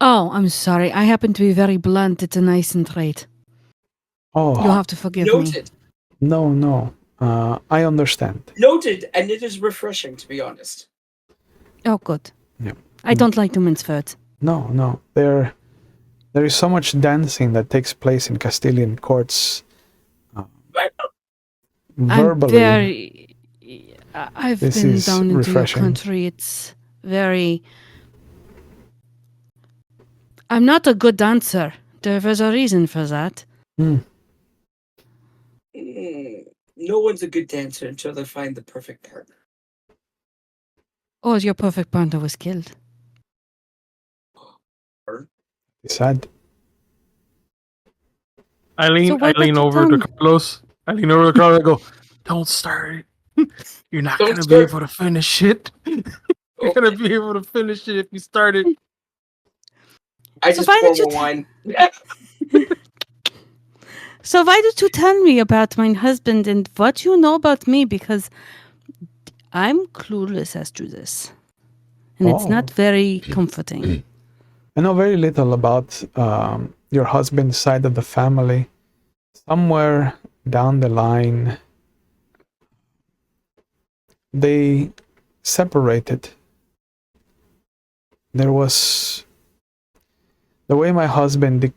[SPEAKER 4] Oh, I'm sorry. I happen to be very blunt. It's a nice trait.
[SPEAKER 1] Oh,
[SPEAKER 4] You'll have to forgive me.
[SPEAKER 2] noted.
[SPEAKER 1] no. I understand.
[SPEAKER 2] Noted, and it is refreshing, to be honest.
[SPEAKER 4] Oh, good.
[SPEAKER 1] Yeah.
[SPEAKER 4] I don't like to mince words.
[SPEAKER 1] No. There is so much dancing that takes place in Castilian courts. Verbally,
[SPEAKER 4] I've
[SPEAKER 1] this
[SPEAKER 4] been
[SPEAKER 1] is
[SPEAKER 4] down into your
[SPEAKER 1] refreshing.
[SPEAKER 4] country. It's very... I'm not a good dancer. There was a reason for that.
[SPEAKER 2] No one's a good dancer until they find the perfect partner.
[SPEAKER 4] Oh, your perfect partner was killed.
[SPEAKER 1] Sad.
[SPEAKER 3] I lean
[SPEAKER 4] why don't you
[SPEAKER 3] over
[SPEAKER 4] tell
[SPEAKER 3] to
[SPEAKER 4] me?
[SPEAKER 3] Carlos. I lean over to Carlos and go, don't start it. You're not
[SPEAKER 2] Don't
[SPEAKER 3] going to be
[SPEAKER 2] start.
[SPEAKER 3] able to finish it. You're going to be able to finish it if you start it.
[SPEAKER 2] I
[SPEAKER 4] So
[SPEAKER 2] just
[SPEAKER 4] why
[SPEAKER 2] pour
[SPEAKER 4] did you
[SPEAKER 2] more wine.
[SPEAKER 4] So why did you tell me about my husband and what you know about me? Because I'm clueless as to this. And it's not very comforting.
[SPEAKER 1] I know very little about your husband's side of the family. Somewhere down the line, they separated. There was, the way my husband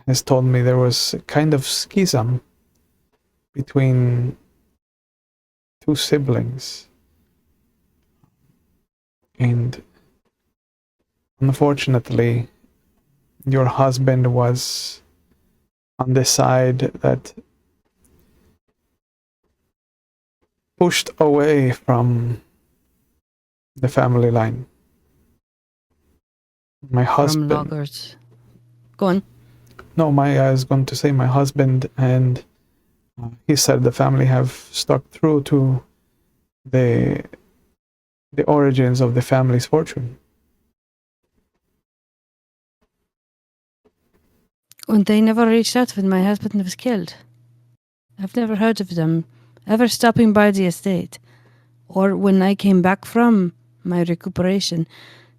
[SPEAKER 1] has told me, there was a kind of schism between two siblings. And unfortunately, your husband was on the side that pushed away from the family line. My
[SPEAKER 4] From
[SPEAKER 1] husband...
[SPEAKER 4] loggers. Go on.
[SPEAKER 1] No, I was going to say my husband and his side of the family have stuck through to the origins of the family's fortune.
[SPEAKER 4] And they never reached out when my husband was killed. I've never heard of them ever stopping by the estate. Or when I came back from my recuperation,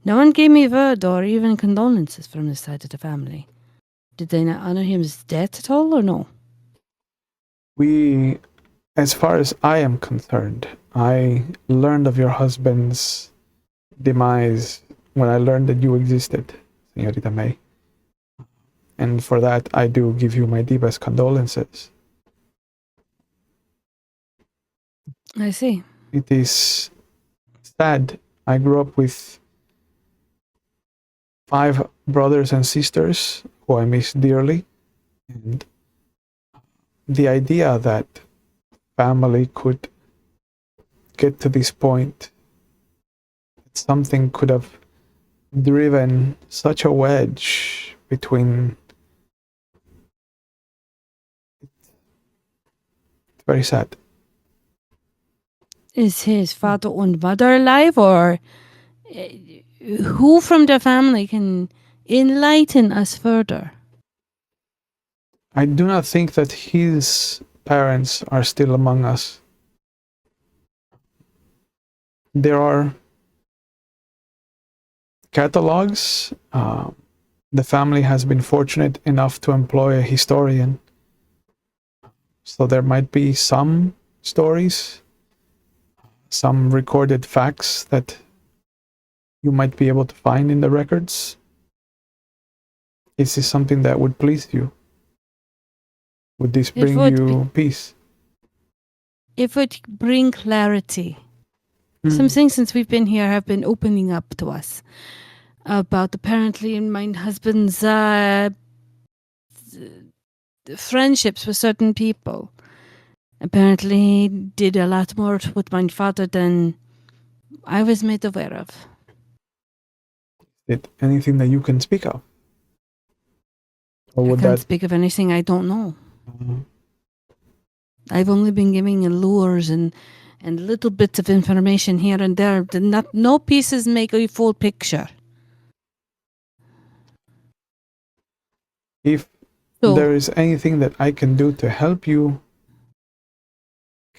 [SPEAKER 4] no one gave me word or even condolences from this side of the family. Did they not honor his death at all or no?
[SPEAKER 1] We, as far as I am concerned, I learned of your husband's demise when I learned that you existed, Señorita May. And for that, I do give you my deepest condolences.
[SPEAKER 4] I see.
[SPEAKER 1] It is sad. I grew up with 5 brothers and sisters who I miss dearly. And the idea that family could get to this point, that something could have driven such a wedge between... It's very sad.
[SPEAKER 4] Is his father and mother alive, or who from the family can enlighten us further?
[SPEAKER 1] I do not think that his parents are still among us. There are catalogs. The family has been fortunate enough to employ a historian. So there might be some stories, some recorded facts that you might be able to find in the records. Is this something that would please you? Would this bring you peace?
[SPEAKER 4] It would bring clarity. Some things since we've been here have been opening up to us about apparently my husband's friendships with certain people. Apparently he did a lot more with my father than I was made aware of.
[SPEAKER 1] Is it anything that you can speak of? Or
[SPEAKER 4] I
[SPEAKER 1] would
[SPEAKER 4] can't
[SPEAKER 1] that...
[SPEAKER 4] speak of anything I don't know. I've only been giving allures and little bits of information here and there. No pieces make a full picture.
[SPEAKER 1] If there is anything that I can do to help you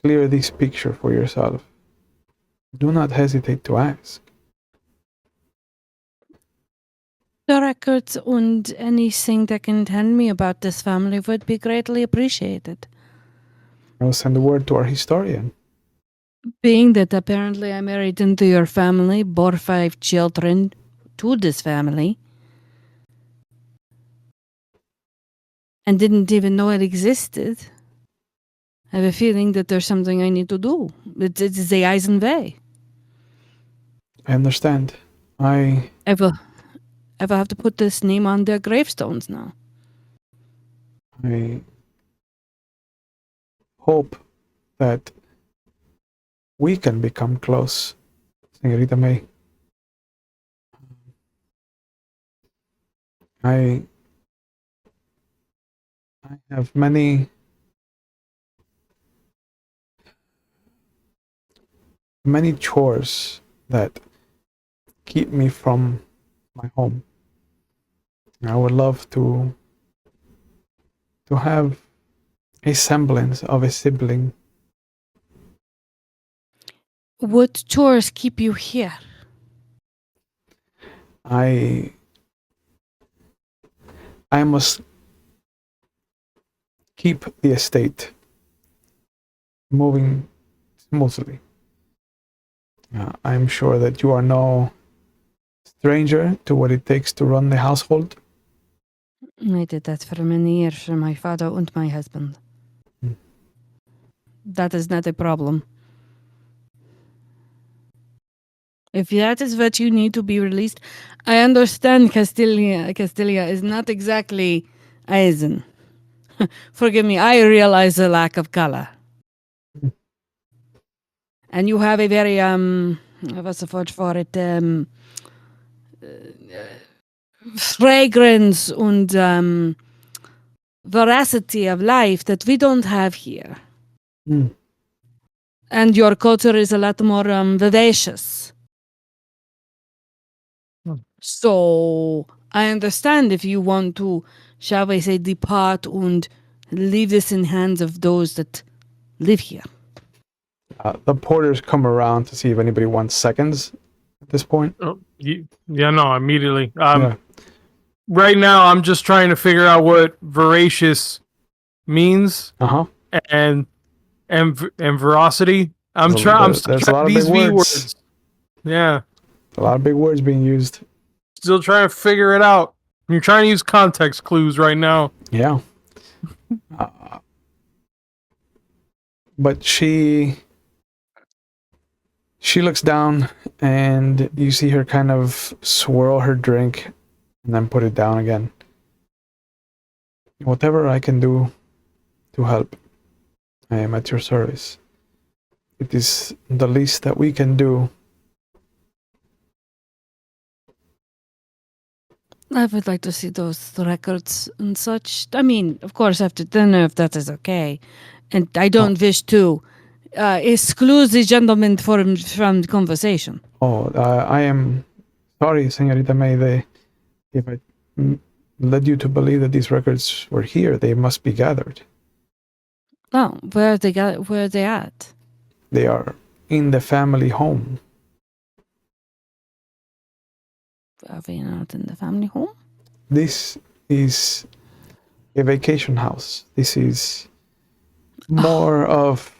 [SPEAKER 1] clear this picture for yourself, do not hesitate to ask.
[SPEAKER 4] The records and anything that can tell me about this family would be greatly appreciated.
[SPEAKER 1] I will send a word to our historian.
[SPEAKER 4] Being that apparently I married into your family, bore 5 children to this family, and didn't even know it existed, I have a feeling that there's something I need to do. It's the Eisen way.
[SPEAKER 1] I understand. I
[SPEAKER 4] Ever have to put this name on their gravestones now.
[SPEAKER 1] I hope that we can become close, Señorita May. I have many chores that keep me from my home. I would love to have a semblance of a sibling.
[SPEAKER 4] What chores keep you here?
[SPEAKER 1] I must keep the estate moving smoothly. I'm sure that you are no stranger to what it takes to run the household.
[SPEAKER 4] I did that for many years for my father and my husband. That is not a problem. If that is what you need to be released, I understand Castilla is not exactly Asian. Forgive me, I realize the lack of color. And you have a very, what's the word for it? Fragrance and veracity of life that we don't have here. And your culture is a lot more vivacious. So I understand if you want to, shall we say, depart and leave this in hands of those that live here.
[SPEAKER 1] The porters come around to see if anybody wants seconds at this point.
[SPEAKER 3] Oh, yeah, no, immediately.
[SPEAKER 1] Yeah.
[SPEAKER 3] Right now, I'm just trying to figure out what voracious means and veracity. I'm trying these V words. Yeah,
[SPEAKER 1] a lot of big words being used.
[SPEAKER 3] Still trying to figure it out. You're trying to use context clues right now.
[SPEAKER 1] Yeah. But she looks down and you see her kind of swirl her drink and then put it down again. Whatever I can do to help, I am at your service. It is the least that we can do.
[SPEAKER 4] I would like to see those records and such. I mean, of course, after dinner, if that is okay. And I don't wish to exclude the gentleman from the conversation.
[SPEAKER 1] I am sorry, Señorita May. If I led you to believe that these records were here, they must be gathered.
[SPEAKER 4] Oh, where are they at?
[SPEAKER 1] They are in the family home.
[SPEAKER 4] Are we not in the family home?
[SPEAKER 1] This is a vacation house. This is more of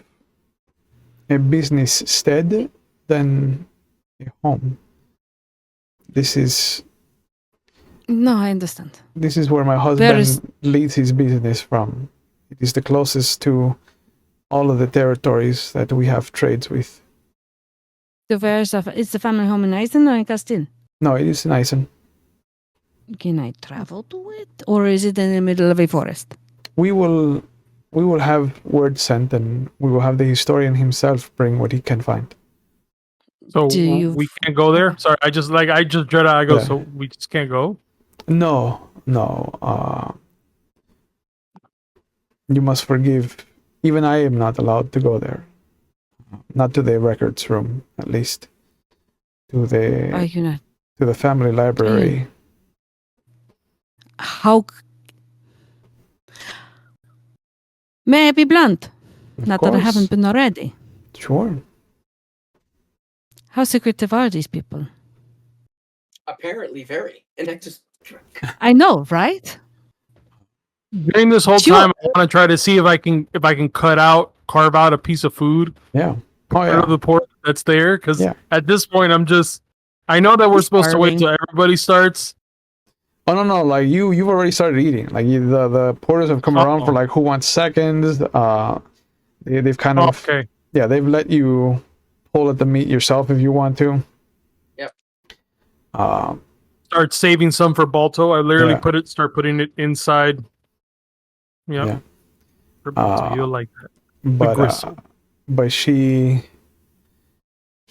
[SPEAKER 1] a business stead than a home. This is...
[SPEAKER 4] No, I understand.
[SPEAKER 1] This is where my husband leads his business from. It is the closest to all of the territories that we have trades with.
[SPEAKER 4] So where is the family home in Eisen or in Castille?
[SPEAKER 1] No, it is in Eisen.
[SPEAKER 4] Can I travel to it? Or is it in the middle of a forest?
[SPEAKER 1] We will have word sent and we will have the historian himself bring what he can find.
[SPEAKER 3] So we can't go there? Sorry, I just dread out. I go, so we just can't go?
[SPEAKER 1] No. You must forgive. Even I am not allowed to go there. Not to the records room, at least. To the...
[SPEAKER 4] Are you not?
[SPEAKER 1] To the family library.
[SPEAKER 4] How... May I be blunt? Not that I haven't been already.
[SPEAKER 1] Sure.
[SPEAKER 4] How secretive are these people?
[SPEAKER 2] Apparently very. And I just...
[SPEAKER 4] I know, right?
[SPEAKER 3] During this whole time, I want to try to see if I can carve out a piece of food.
[SPEAKER 1] Yeah.
[SPEAKER 3] Out of the port that's there, because at this point I know that we're supposed to wait till everybody starts.
[SPEAKER 1] Oh no! Like you've already started eating. Like the porters have come around for like who wants seconds. They've kind of they've let you pull at the meat yourself if you want to.
[SPEAKER 3] Start saving some for Balto. I literally
[SPEAKER 1] Yeah.
[SPEAKER 3] start putting it inside. Yep.
[SPEAKER 1] Yeah.
[SPEAKER 3] For Balto, you'll like that.
[SPEAKER 1] But
[SPEAKER 3] gristle.
[SPEAKER 1] but she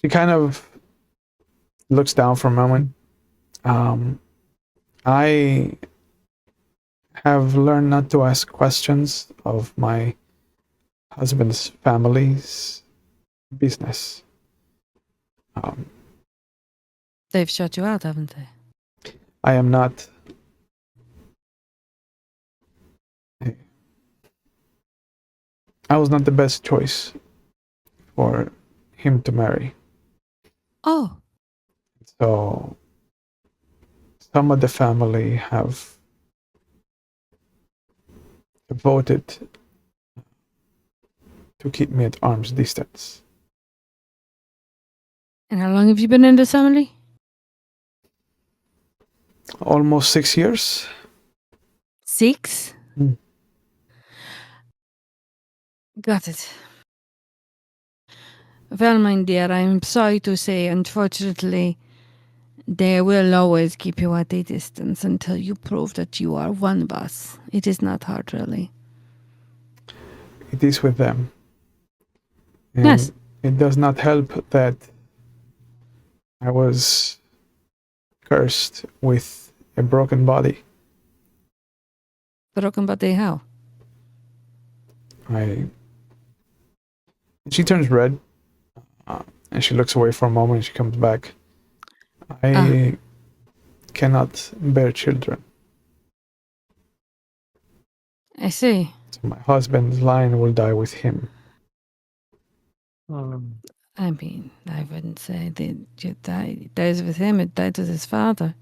[SPEAKER 1] kind of looks down for a moment. I have learned not to ask questions of my husband's family's business.
[SPEAKER 4] They've shut you out, haven't they?
[SPEAKER 1] I am not. I was not the best choice for him to marry.
[SPEAKER 4] Oh,
[SPEAKER 1] So some of the family have voted to keep me at arm's distance.
[SPEAKER 4] and how long have you been in this family?
[SPEAKER 1] Almost 6 years.
[SPEAKER 4] 6?
[SPEAKER 1] Mm.
[SPEAKER 4] Got it. Well, my dear, I'm sorry to say, unfortunately, they will always keep you at a distance until you prove that you are one of us. It is not hard, really.
[SPEAKER 1] It is with them. And
[SPEAKER 4] Yes.
[SPEAKER 1] it does not help that I was cursed with a broken body.
[SPEAKER 4] Broken body how?
[SPEAKER 1] She turns red, and she looks away for a moment, and she comes back. I cannot bear children.
[SPEAKER 4] I see.
[SPEAKER 1] So my husband's line will die with him.
[SPEAKER 4] I mean, I wouldn't say that it dies with him, it died with his father.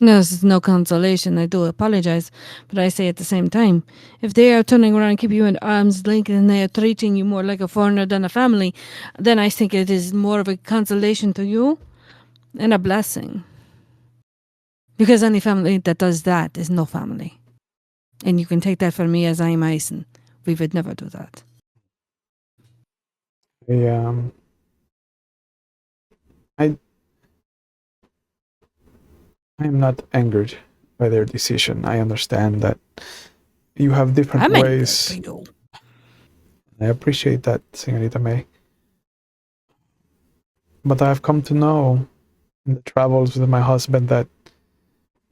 [SPEAKER 4] No, this is no consolation. I do apologize, but I say at the same time, if they are turning around and keep you in arm's length and they are treating you more like a foreigner than a family, then I think it is more of a consolation to you and a blessing. Because any family that does that is no family. And you can take that from me as I am Mason. We would never do that.
[SPEAKER 1] I am not angered by their decision. I understand that you have different
[SPEAKER 4] I'm
[SPEAKER 1] ways.
[SPEAKER 4] angry for you.
[SPEAKER 1] I appreciate that, Señorita May. But I've come to know in the travels with my husband that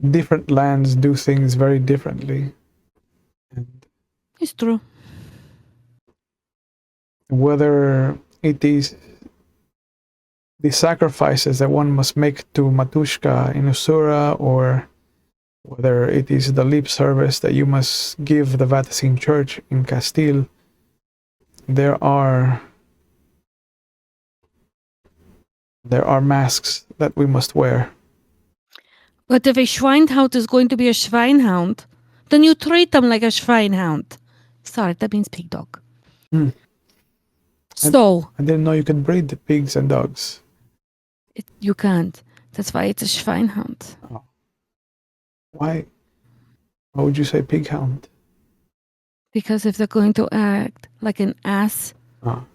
[SPEAKER 1] different lands do things very differently. And
[SPEAKER 4] It's true.
[SPEAKER 1] whether it is the sacrifices that one must make to Matushka in Usura, or whether it is the lip service that you must give the Vatican Church in Castille, there are masks that we must wear.
[SPEAKER 4] But if a Schweinhound is going to be a Schweinhound, then you treat them like a Schweinhound. Sorry, that means pig dog.
[SPEAKER 1] Mm.
[SPEAKER 4] So,
[SPEAKER 1] I didn't know you could breed the pigs and dogs.
[SPEAKER 4] you can't. That's why it's a Schweinhound.
[SPEAKER 1] Oh. Why would you say pig hound?
[SPEAKER 4] Because if they're going to act like an ass,
[SPEAKER 1] Oh.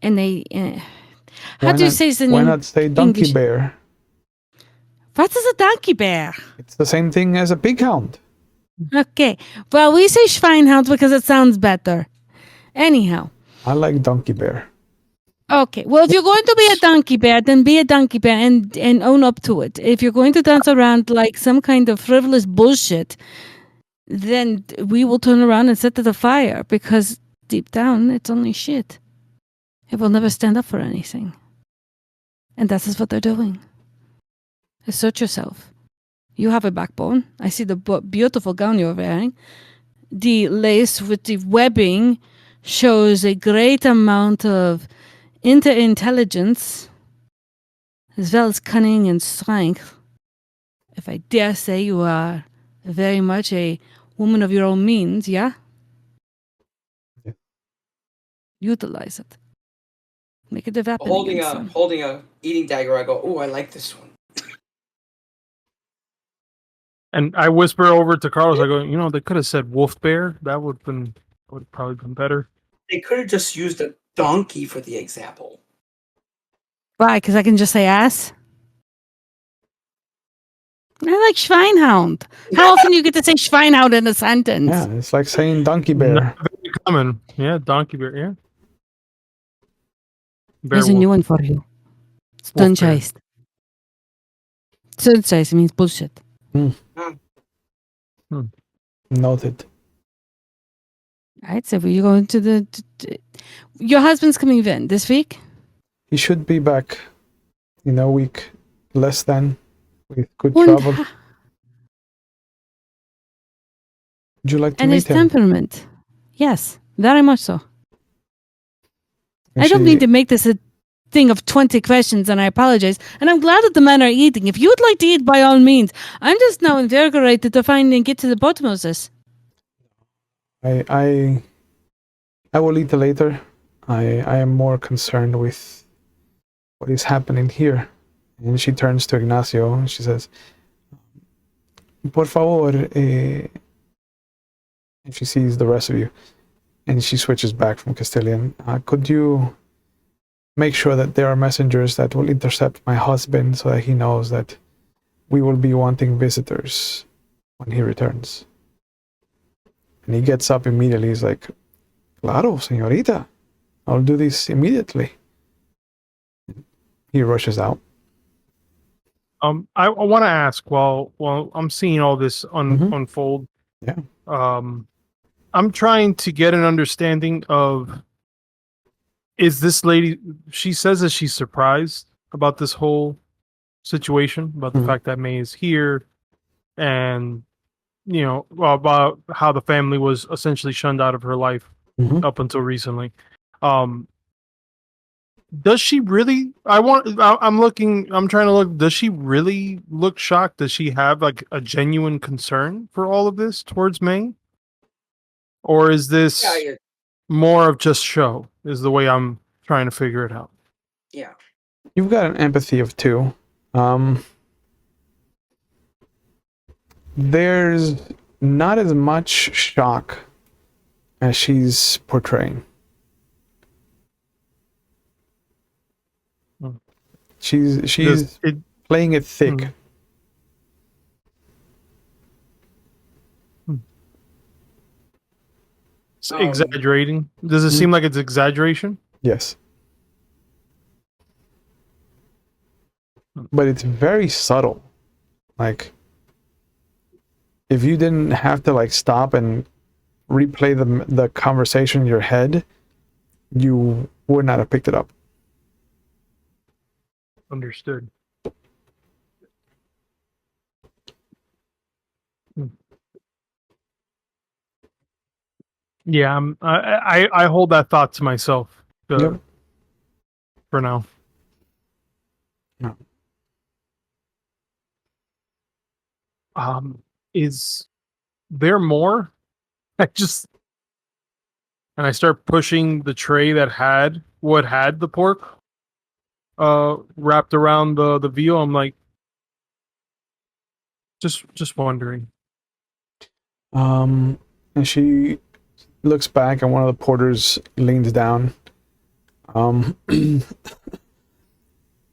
[SPEAKER 4] and they... how do you say it in
[SPEAKER 1] Why not say donkey
[SPEAKER 4] English?
[SPEAKER 1] bear?
[SPEAKER 4] What is a donkey bear?
[SPEAKER 1] It's the same thing as a pig hound.
[SPEAKER 4] Okay. Well, we say Schweinhound because it sounds better. Anyhow.
[SPEAKER 1] I like donkey bear.
[SPEAKER 4] Okay. Well, if you're going to be a donkey bear, then be a donkey bear and own up to it. If you're going to dance around like some kind of frivolous bullshit, then we will turn around and set it afire because deep down, it's only shit. It will never stand up for anything. And that is what they're doing. Assert yourself. You have a backbone. I see the beautiful gown you're wearing. The lace with the webbing shows a great amount of intelligence, as well as cunning and strength. If I dare say, you are very much a woman of your own means, yeah?
[SPEAKER 1] Yeah.
[SPEAKER 4] Utilize it. Make it a weapon.
[SPEAKER 2] Holding a eating dagger, I go, "Oh, I like this one."
[SPEAKER 3] And I whisper over to Carlos, I go, they could have said wolf bear. That would probably been better.
[SPEAKER 2] They could have just used a donkey for the example.
[SPEAKER 4] Why? Because I can just say ass? I like Schweinhound. How often do you get to say Schweinhound in a sentence?
[SPEAKER 1] Yeah, it's like saying donkey
[SPEAKER 3] Not
[SPEAKER 1] bear.
[SPEAKER 3] very common. Yeah, donkey bear. Yeah.
[SPEAKER 4] There's a new one for you.
[SPEAKER 3] Wolf bear.
[SPEAKER 4] Stungeist. Stungeist means bullshit.
[SPEAKER 1] Noted.
[SPEAKER 4] Right, so you're going to your husband's coming in this week?
[SPEAKER 1] He should be back in a week, less than, with good
[SPEAKER 4] Und
[SPEAKER 1] travel. Would you like to
[SPEAKER 4] and his
[SPEAKER 1] meet him?
[SPEAKER 4] temperament. Yes, very much so.
[SPEAKER 1] And
[SPEAKER 4] I don't
[SPEAKER 1] she-
[SPEAKER 4] mean to make this a thing of 20 questions, and I apologize. And I'm glad that the men are eating. If you would like to eat, by all means. I'm just now invigorated to find and get to the bottom of this.
[SPEAKER 1] I will eat later. I am more concerned with what is happening here. And she turns to Ignacio and she says, Por favor, and she sees the rest of you. And she switches back from Castilian. Could you make sure that there are messengers that will intercept my husband so that he knows that we will be wanting visitors when he returns? And he gets up immediately. He's like, Claro, señorita. I'll do this immediately. He rushes out.
[SPEAKER 3] I want to ask while I'm seeing all this
[SPEAKER 1] Mhm.
[SPEAKER 3] unfold.
[SPEAKER 1] Yeah.
[SPEAKER 3] I'm trying to get an understanding of, is this lady, she says that she's surprised about this whole situation, about the
[SPEAKER 1] Mhm.
[SPEAKER 3] fact that May is here, and about how the family was essentially shunned out of her life
[SPEAKER 1] Mhm.
[SPEAKER 3] up until recently. Does she really? I'm trying to look. Does she really look shocked? Does she have like a genuine concern for all of this towards May? Or is this
[SPEAKER 2] Yeah,
[SPEAKER 3] more of just show? Is the way I'm trying to figure it out.
[SPEAKER 2] yeah.
[SPEAKER 1] You've got an empathy of 2. There's not as much shock as she's portraying.
[SPEAKER 3] Hmm.
[SPEAKER 1] She's
[SPEAKER 3] Does it,
[SPEAKER 1] playing it thick.
[SPEAKER 3] Hmm. it's exaggerating? Does it seem like it's exaggeration?
[SPEAKER 1] Yes. But it's very subtle. Like, if you didn't have to like stop and replay the conversation in your head, you would not have picked it up.
[SPEAKER 3] Understood. Yeah, I hold that thought to myself
[SPEAKER 1] Yep.
[SPEAKER 3] for now.
[SPEAKER 1] No.
[SPEAKER 3] Is there more? I start pushing the tray that had the pork wrapped around the veal. I'm like, just wondering.
[SPEAKER 1] And she looks back and one of the porters leans down.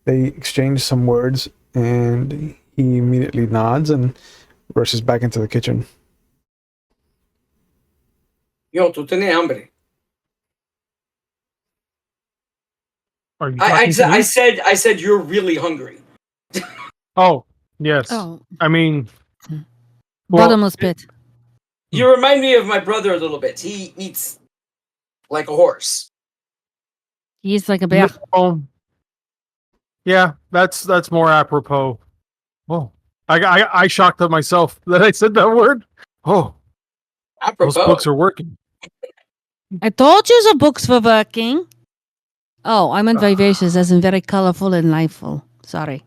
[SPEAKER 1] They exchange some words and he immediately nods and rushes back into the kitchen.
[SPEAKER 2] Yo, tú tienes hambre.
[SPEAKER 3] Are you talking to me?
[SPEAKER 2] I said you're really hungry.
[SPEAKER 3] Oh, yes.
[SPEAKER 4] Oh,
[SPEAKER 3] I mean, well,
[SPEAKER 4] bottomless pit.
[SPEAKER 2] You remind me of my brother a little bit. He eats like a horse.
[SPEAKER 4] He's like a bear.
[SPEAKER 3] no, yeah, that's more apropos. Oh, I shocked at myself that I said that word. Oh, those
[SPEAKER 2] Apropos.
[SPEAKER 3] books are working.
[SPEAKER 4] I told you the books were working. Oh, I meant vivacious, as in very colorful and liveful. Sorry.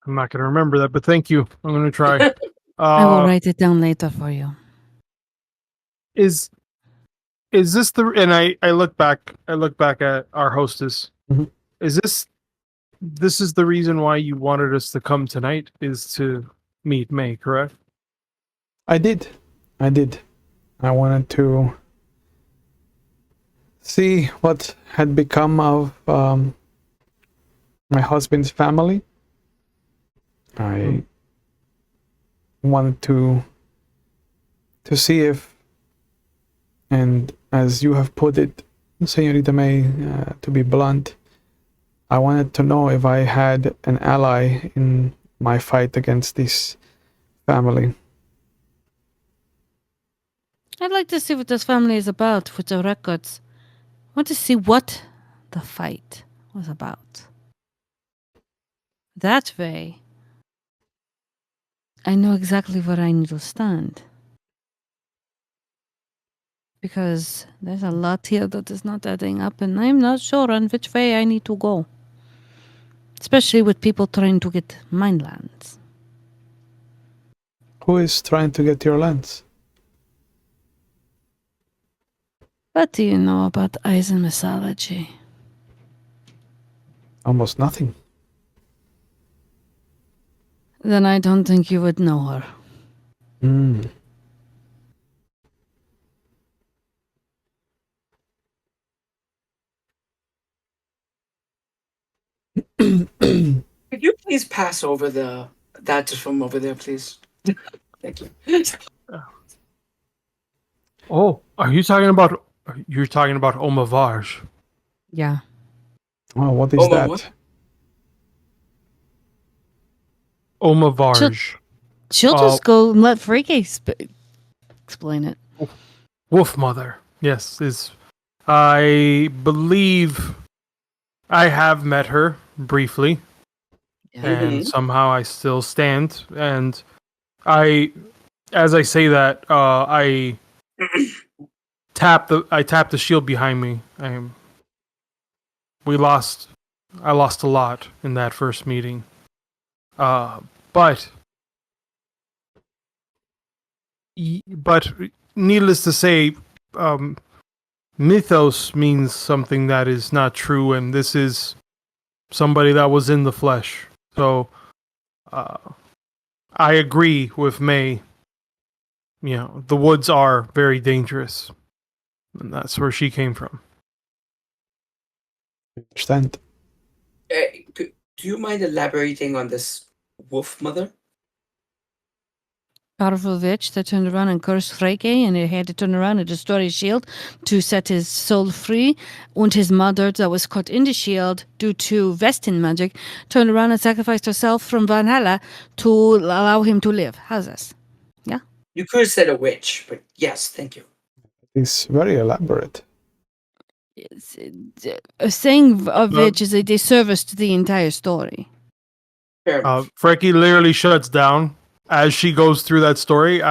[SPEAKER 3] I'm not going to remember that, but thank you. I'm going to try.
[SPEAKER 4] I will write it down later for you.
[SPEAKER 3] Is this the? And I look back at our hostess.
[SPEAKER 1] Mhm.
[SPEAKER 3] Is this is the reason why you wanted us to come tonight? Is to meet May, correct?
[SPEAKER 1] I did. I wanted to see what had become of my husband's family. I wanted to see if, and as you have put it, Señorita May, to be blunt, I wanted to know if I had an ally in my fight against this family.
[SPEAKER 4] I'd like to see what this family is about with the records. I want to see what the fight was about. That way, I know exactly where I need to stand. Because there's a lot here that is not adding up, and I'm not sure on which way I need to go. Especially with people trying to get mine lands.
[SPEAKER 1] Who is trying to get your lands?
[SPEAKER 4] What do you know about Eisen mythology?
[SPEAKER 1] Almost nothing.
[SPEAKER 4] Then I don't think you would know her.
[SPEAKER 2] Could you please pass over that from over there, please? Thank you.
[SPEAKER 3] Oh, you're talking about Omavaj.
[SPEAKER 4] Yeah.
[SPEAKER 1] Oh, what is
[SPEAKER 2] Oh,
[SPEAKER 1] that?
[SPEAKER 2] what?
[SPEAKER 3] Omavaj.
[SPEAKER 4] She'll just go and let Freki explain it.
[SPEAKER 3] Wolf Mother. Yes, I believe I have met her briefly, and somehow I still stand. And as I say that, I tap the shield behind me. I lost a lot in that first meeting. But needless to say, mythos means something that is not true, and this is somebody that was in the flesh. So, I agree with May. You know, the woods are very dangerous, and that's where she came from.
[SPEAKER 1] Understand?
[SPEAKER 2] Do you mind elaborating on this wolf mother?
[SPEAKER 4] Powerful witch that turned around and cursed Freki, and he had to turn around and destroy his shield to set his soul free. And his mother, that was caught in the shield due to Vestin magic, turned around and sacrificed herself from Valhalla to allow him to live. How's this? Yeah?
[SPEAKER 2] You could have said a witch, but yes, thank you.
[SPEAKER 1] It's very elaborate.
[SPEAKER 4] Saying a witch is a disservice to the entire story.
[SPEAKER 2] Fair enough.
[SPEAKER 3] Freki literally shuts down as she goes through that story.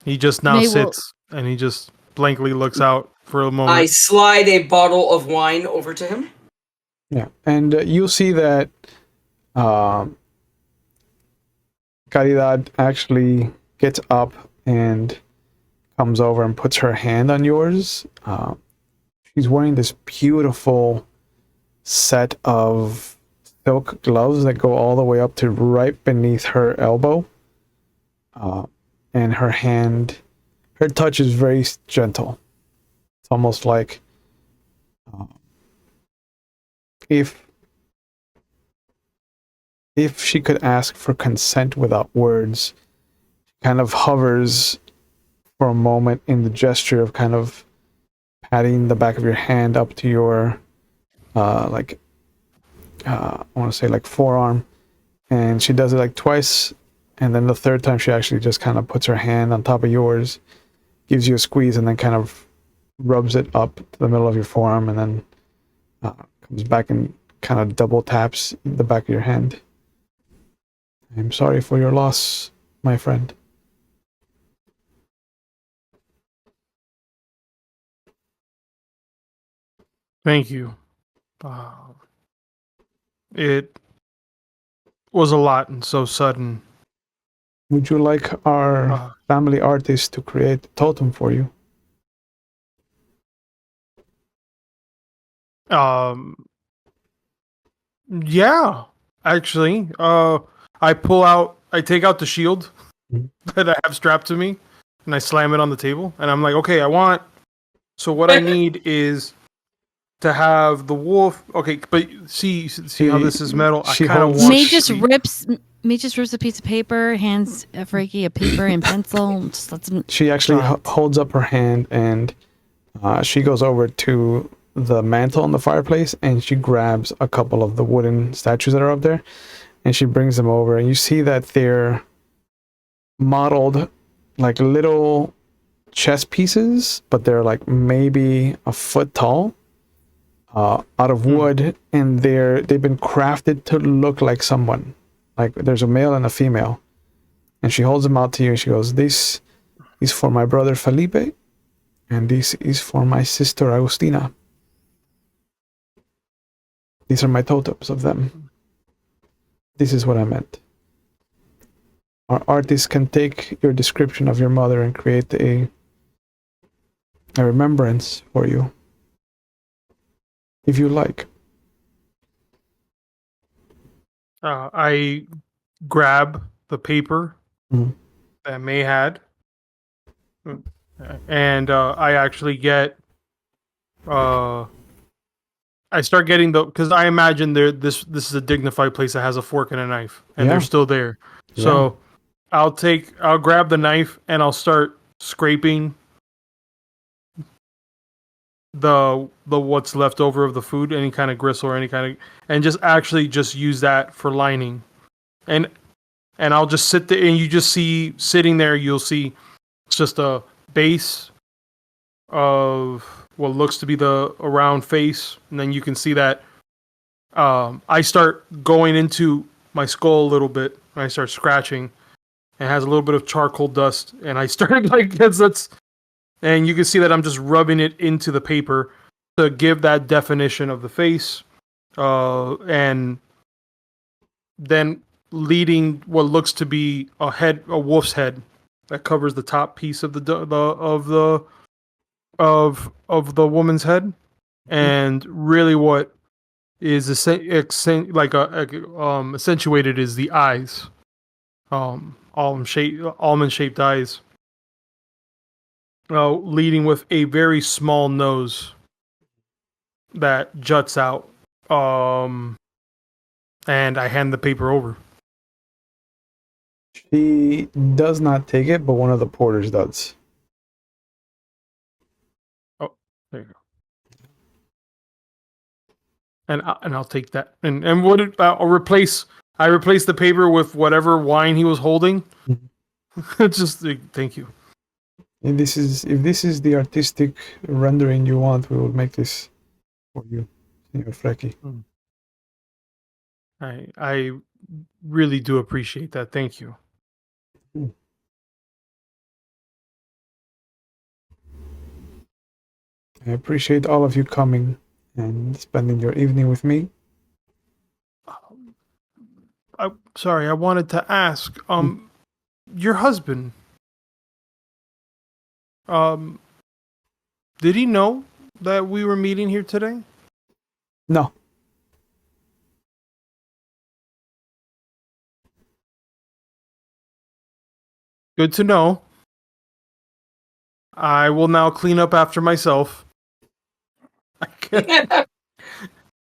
[SPEAKER 3] He just now sits and he just blankly looks out for a moment.
[SPEAKER 2] I slide a bottle of wine over to him.
[SPEAKER 1] Yeah, and you see that Caridad actually gets up and comes over and puts her hand on yours. She's wearing this beautiful set of silk gloves that go all the way up to right beneath her elbow. And her touch is very gentle. It's almost like if she could ask for consent without words, she kind of hovers for a moment in the gesture of kind of patting the back of your hand up to your I want to say like forearm, and she does it like twice, and then the third time she actually just kind of puts her hand on top of yours, gives you a squeeze, and then kind of rubs it up to the middle of your forearm, and then comes back and kind of double taps the back of your hand. I'm sorry for your loss, my friend.
[SPEAKER 3] Thank you. It was a lot and so sudden.
[SPEAKER 1] Would you like our family artist to create a totem for you?
[SPEAKER 3] Yeah, actually. I take out the shield that I have strapped to me, and I slam it on the table, and I'm like, okay, I want So what I need is to have the wolf. Okay, but see how this is metal. I
[SPEAKER 1] She
[SPEAKER 3] kind of
[SPEAKER 1] holds-
[SPEAKER 3] want.
[SPEAKER 4] May just rips a piece of paper, hands Freki a paper and pencil, and just lets him.
[SPEAKER 1] She actually
[SPEAKER 4] draw it.
[SPEAKER 1] holds up her hand, and she goes over to the mantle on the fireplace, and she grabs a couple of the wooden statues that are up there, and she brings them over, and you see that they're modeled like little chess pieces, but they're like maybe a foot tall, out of wood, and they've been crafted to look like someone. Like there's a male and a female, and she holds them out to you. And she goes, "This is for my brother Felipe, and this is for my sister Agustina. These are my totems of them. This is what I meant. Our artist can take your description of your mother and create a remembrance for you, if you like."
[SPEAKER 3] I grab the paper
[SPEAKER 1] Mhm.
[SPEAKER 3] that May had, and I actually get. I start getting because I imagine this is a dignified place that has a fork and a knife, and
[SPEAKER 1] Yeah.
[SPEAKER 3] they're still there. So I'll grab the knife and I'll start scraping the what's left over of the food, any kind of gristle or any kind of, and just use that for lining, and I'll just sit there, and you just see sitting there, you'll see it's just a base of what looks to be a round face, and then you can see that I start going into my skull a little bit, and I start scratching, and it has a little bit of charcoal dust, and I start and you can see that I'm just rubbing it into the paper to give that definition of the face, and then leading what looks to be a wolf's head that covers the top piece of the woman's head, and really what is accentuated is the eyes, almond shaped eyes, leading with a very small nose that juts out, and I hand the paper over.
[SPEAKER 1] She does not take it, but one of the porters does.
[SPEAKER 3] There you go. And I'll take that. And I'll replace the paper with whatever wine he was holding. Just thank you.
[SPEAKER 1] And if this is the artistic rendering you want, we will make this for you, Senor Freki.
[SPEAKER 3] I really do appreciate that. Thank you.
[SPEAKER 1] I appreciate all of you coming and spending your evening with me.
[SPEAKER 3] Sorry, I wanted to ask. Your husband. Did he know that we were meeting here today?
[SPEAKER 1] No.
[SPEAKER 3] Good to know. I will now clean up after myself.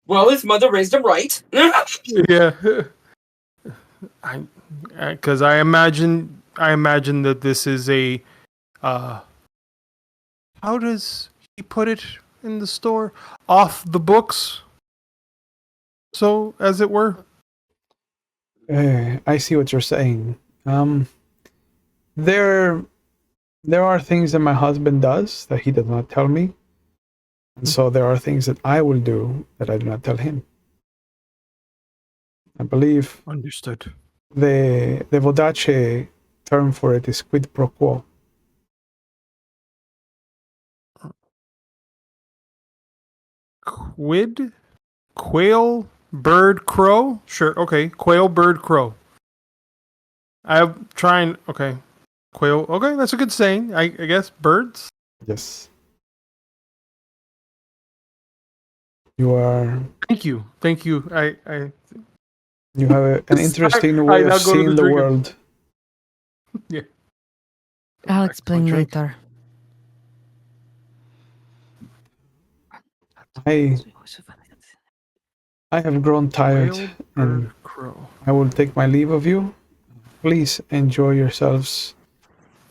[SPEAKER 2] Well, his mother raised him right.
[SPEAKER 3] Yeah. Because I imagine that this is a how does he put it in the store? Off the books, so as it were.
[SPEAKER 1] I see what you're saying. There are things that my husband does that he does not tell me, and so there are things that I will do that I do not tell him. I believe
[SPEAKER 3] Understood.
[SPEAKER 1] the Vodace term for it is quid pro quo.
[SPEAKER 3] Quail, bird, crow. Sure. Okay. Quail, bird, crow. I'm trying. Okay. Quail. Okay, that's a good saying. I guess birds.
[SPEAKER 1] Yes. You are.
[SPEAKER 3] Thank you. I
[SPEAKER 1] You have an interesting
[SPEAKER 3] I
[SPEAKER 1] way
[SPEAKER 3] now
[SPEAKER 1] of
[SPEAKER 3] go to
[SPEAKER 1] seeing
[SPEAKER 3] the
[SPEAKER 1] the
[SPEAKER 3] trigger.
[SPEAKER 1] world.
[SPEAKER 3] Yeah.
[SPEAKER 4] I'll explain
[SPEAKER 3] drink.
[SPEAKER 4] later.
[SPEAKER 1] I have grown tired,
[SPEAKER 3] Whale,
[SPEAKER 1] and
[SPEAKER 3] bird, crow.
[SPEAKER 1] I will take my leave of you. Please enjoy yourselves.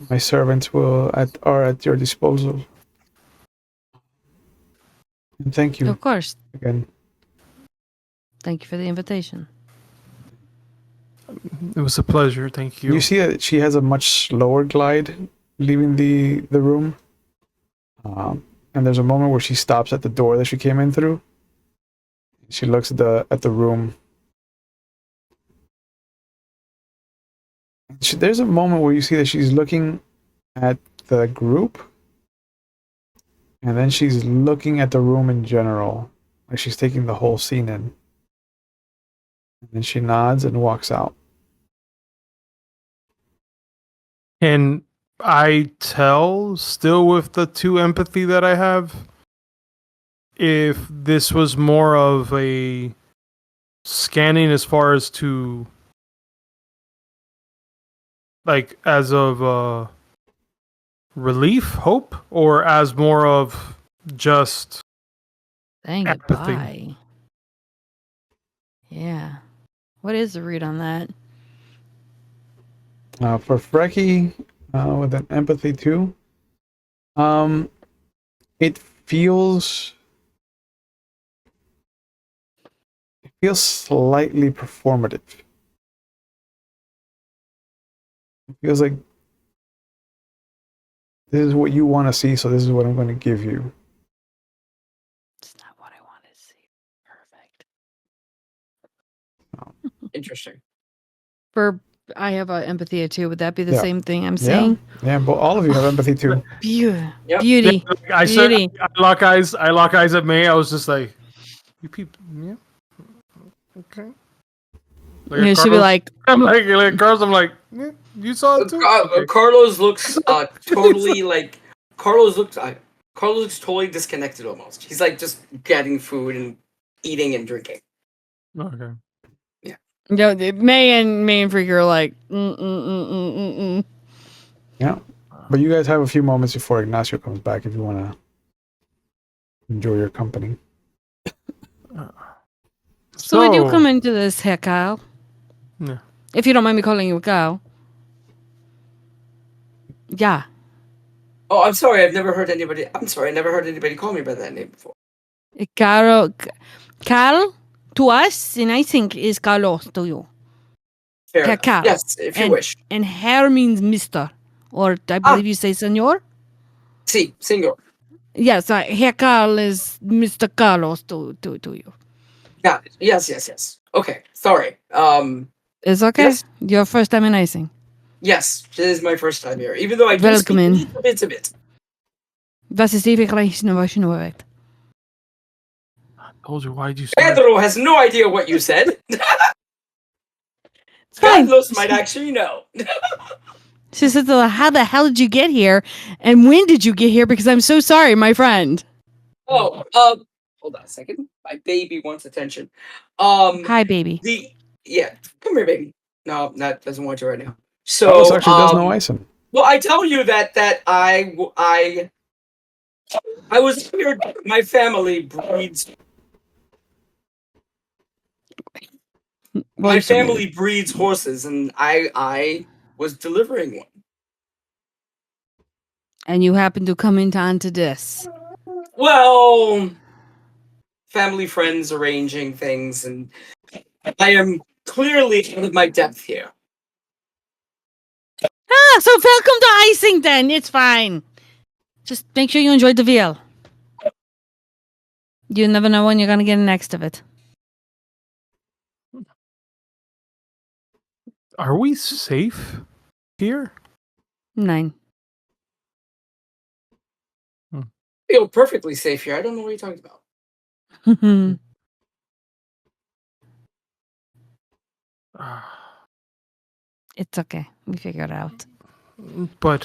[SPEAKER 1] My servants are at your disposal. And thank you
[SPEAKER 4] Of course.
[SPEAKER 1] again.
[SPEAKER 4] Thank you for the invitation.
[SPEAKER 3] It was a pleasure. Thank you.
[SPEAKER 1] You see that she has a much slower glide leaving the room. And there's a moment where she stops at the door that she came in through. She looks at the room. There's a moment where you see that she's looking at the group, and then she's looking at the room in general, like she's taking the whole scene in. And then she nods and walks out.
[SPEAKER 3] Can I tell, still with the 2 empathy that I have, if this was more of a scanning as far as to, like, as of relief, hope, or as more of just
[SPEAKER 4] Saying
[SPEAKER 3] empathy?
[SPEAKER 4] goodbye. Yeah. What is the read on that?
[SPEAKER 1] For Freki, with an empathy too, it feels slightly performative. It feels like this is what you want to see, so this is what I'm going to give you.
[SPEAKER 4] It's not what I want to see. Perfect.
[SPEAKER 2] Interesting.
[SPEAKER 4] I have empathy too. Would that be the
[SPEAKER 1] Yeah.
[SPEAKER 4] same thing I'm saying?
[SPEAKER 1] Yeah, but all of you have empathy too.
[SPEAKER 4] Beauty.
[SPEAKER 2] Yep.
[SPEAKER 4] Beauty.
[SPEAKER 3] I said,
[SPEAKER 4] Beauty.
[SPEAKER 3] I lock eyes at May. I was just like, you people, yeah, okay. Like
[SPEAKER 4] You should be
[SPEAKER 3] Carlos-
[SPEAKER 4] like,
[SPEAKER 3] I'm like Carlos. I'm like, yeah, you saw it too. Okay.
[SPEAKER 2] Carlos looks totally like Carlos looks totally disconnected almost. He's like just getting food and eating and drinking.
[SPEAKER 3] Okay.
[SPEAKER 4] no, May and Freaker are like, mm.
[SPEAKER 1] Yeah. But you guys have a few moments before Ignacio comes back if you want to enjoy your company.
[SPEAKER 4] So when you come into this here, Kyle,
[SPEAKER 3] Yeah.
[SPEAKER 4] if you don't mind me calling you a Kyle. Yeah.
[SPEAKER 2] Oh, I'm sorry. I never heard anybody call me by that name before.
[SPEAKER 4] Carl, to us, and I think is Carlos to you.
[SPEAKER 2] Fair
[SPEAKER 4] Herr
[SPEAKER 2] enough.
[SPEAKER 4] Carl.
[SPEAKER 2] Yes, if you wish.
[SPEAKER 4] And Herr means Mr. Or I believe you say Senor.
[SPEAKER 2] Si, senor.
[SPEAKER 4] Yes, Herr Carl is Mr. Carlos to you.
[SPEAKER 2] Got it. Yes. Okay. Sorry.
[SPEAKER 4] It's okay.
[SPEAKER 2] Yes.
[SPEAKER 4] Your first time in icing.
[SPEAKER 2] Yes, this is my first time here. Even though I do
[SPEAKER 4] Welcome in.
[SPEAKER 2] speak a bit of it.
[SPEAKER 4] Was is even gleich noch was nur weg.
[SPEAKER 3] Told you, why'd you say
[SPEAKER 2] Pedro has no idea what you said.
[SPEAKER 4] It's fine.
[SPEAKER 2] Carlos might actually know.
[SPEAKER 4] She said, how the hell did you get here? And when did you get here? Because I'm so sorry, my friend.
[SPEAKER 2] Oh, hold on a second. My baby wants attention.
[SPEAKER 4] Hi, baby.
[SPEAKER 2] Come here, baby. No, that doesn't want you right now. So,
[SPEAKER 1] Carlos actually does know icing.
[SPEAKER 2] well, I tell you that I was here. My family breeds. My family breeds horses, and I was delivering one.
[SPEAKER 4] And you happen to come onto this.
[SPEAKER 2] Well, family friends arranging things, and I am clearly out of my depth here.
[SPEAKER 4] So welcome to icing then. It's fine. Just make sure you enjoy the veal. You never know when you're going to get next of it.
[SPEAKER 3] Are we safe here?
[SPEAKER 4] 9.
[SPEAKER 2] I feel perfectly safe here. I don't know what you're talking about.
[SPEAKER 4] It's okay. We figure it out.
[SPEAKER 3] But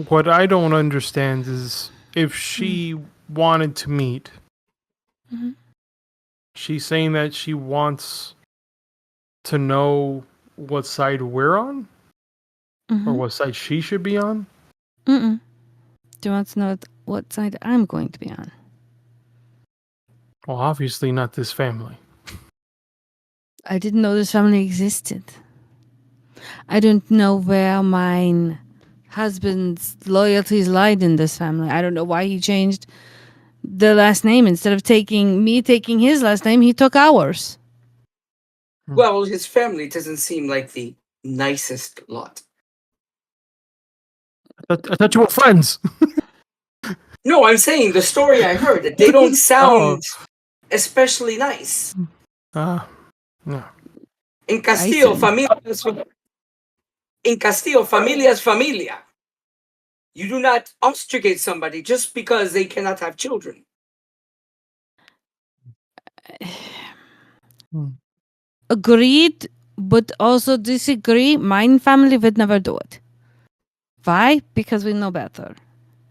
[SPEAKER 3] what I don't understand is if she wanted to meet, she's saying that she wants to know what side we're on, or what side she should be on.
[SPEAKER 4] Do you want to know what side I'm going to be on?
[SPEAKER 3] Well, obviously not this family.
[SPEAKER 4] I didn't know this family existed. I don't know where my husband's loyalties lied in this family. I don't know why he changed the last name. Instead of taking his last name, he took ours.
[SPEAKER 2] Well, his family doesn't seem like the nicest lot.
[SPEAKER 3] I thought you were friends.
[SPEAKER 2] No, I'm saying the story I heard, they don't sound especially nice.
[SPEAKER 3] No.
[SPEAKER 2] In Castille, familia es familia. You do not ostracate somebody just because they cannot have children.
[SPEAKER 4] Agreed, but also disagree. My family would never do it. Why? Because we know better.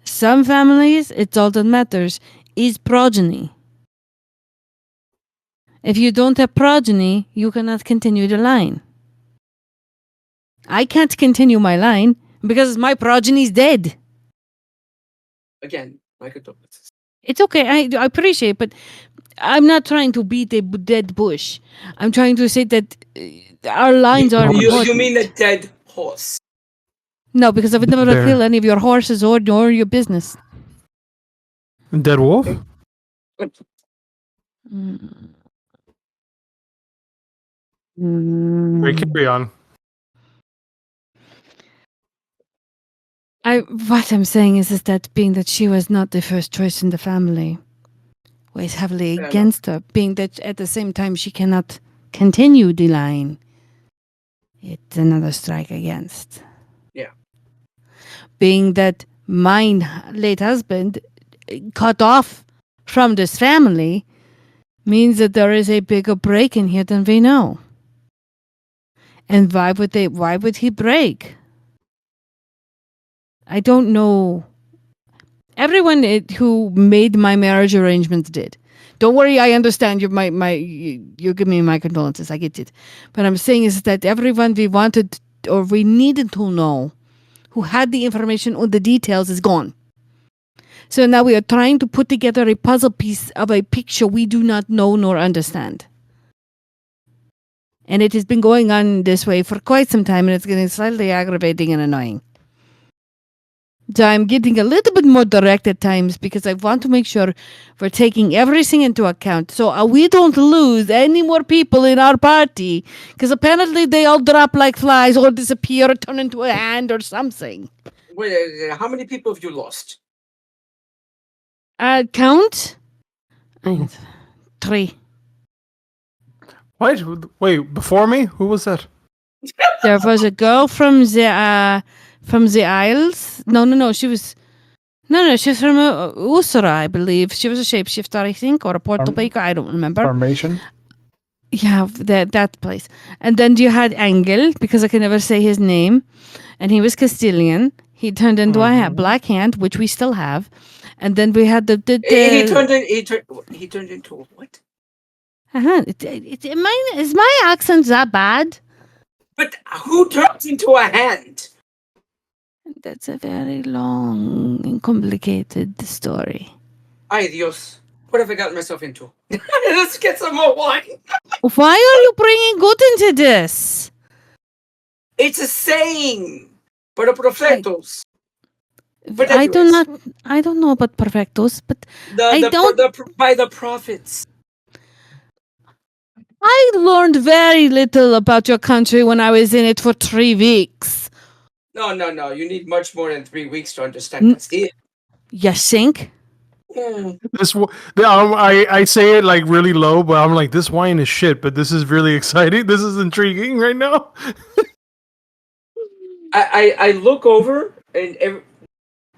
[SPEAKER 4] Some families, it's all that matters is progeny. If you don't have progeny, you cannot continue the line. I can't continue my line because my progeny is dead.
[SPEAKER 2] Again, my condolences.
[SPEAKER 4] It's okay. I appreciate, but I'm not trying to beat a dead bush. I'm trying to say that our lines are important.
[SPEAKER 2] You mean a dead horse?
[SPEAKER 4] No, because I would never
[SPEAKER 3] There.
[SPEAKER 4] kill any of your horses or your business.
[SPEAKER 3] Dead wolf? Wait, carry on.
[SPEAKER 4] What I'm saying is that being that she was not the first choice in the family, weighs heavily
[SPEAKER 2] Fair
[SPEAKER 4] against her. Being that at the same time she cannot continue the line, it's another strike against.
[SPEAKER 2] Yeah.
[SPEAKER 4] Being that my late husband cut off from this family means that there is a bigger break in here than we know. And why would he break? I don't know. Everyone who made my marriage arrangements did. Don't worry, I understand you give me my condolences. I get it. But I'm saying is that everyone we wanted or we needed to know who had the information or the details is gone. So now we are trying to put together a puzzle piece of a picture we do not know nor understand. And it has been going on this way for quite some time, and it's getting slightly aggravating and annoying. So I'm getting a little bit more direct at times because I want to make sure we're taking everything into account so we don't lose any more people in our party, because apparently they all drop like flies or disappear or turn into a hand or something.
[SPEAKER 2] Wait, how many people have you lost?
[SPEAKER 4] Count?
[SPEAKER 3] Ooh.
[SPEAKER 4] 3.
[SPEAKER 3] What? Wait, before me? Who was that?
[SPEAKER 4] There was a girl from the Isles. No. She was from Usura, I believe. She was a shapeshifter, I think, or a portal baker. I don't remember.
[SPEAKER 1] Formation.
[SPEAKER 4] Yeah, that place. And then you had Engel, because I can never say his name, and he was Castilian. He turned into a black hand, which we still have. And then we had the
[SPEAKER 2] he turned into a what?
[SPEAKER 4] Is my accent that bad?
[SPEAKER 2] But who turns into a hand?
[SPEAKER 4] That's a very long and complicated story.
[SPEAKER 2] Ay Dios, what have I gotten myself into? Let's get some more wine.
[SPEAKER 4] Why are you bringing good into this?
[SPEAKER 2] It's a saying. Para perfectos. But
[SPEAKER 4] I
[SPEAKER 2] anyways,
[SPEAKER 4] don't know about perfectos, but
[SPEAKER 2] by the prophets.
[SPEAKER 4] I learned very little about your country when I was in it for 3 weeks.
[SPEAKER 2] No. You need much more than 3 weeks to understand Castille.
[SPEAKER 4] You think?
[SPEAKER 3] I say it like really low, but I'm like, this wine is shit, but this is really exciting. This is intriguing right now.
[SPEAKER 2] I look over and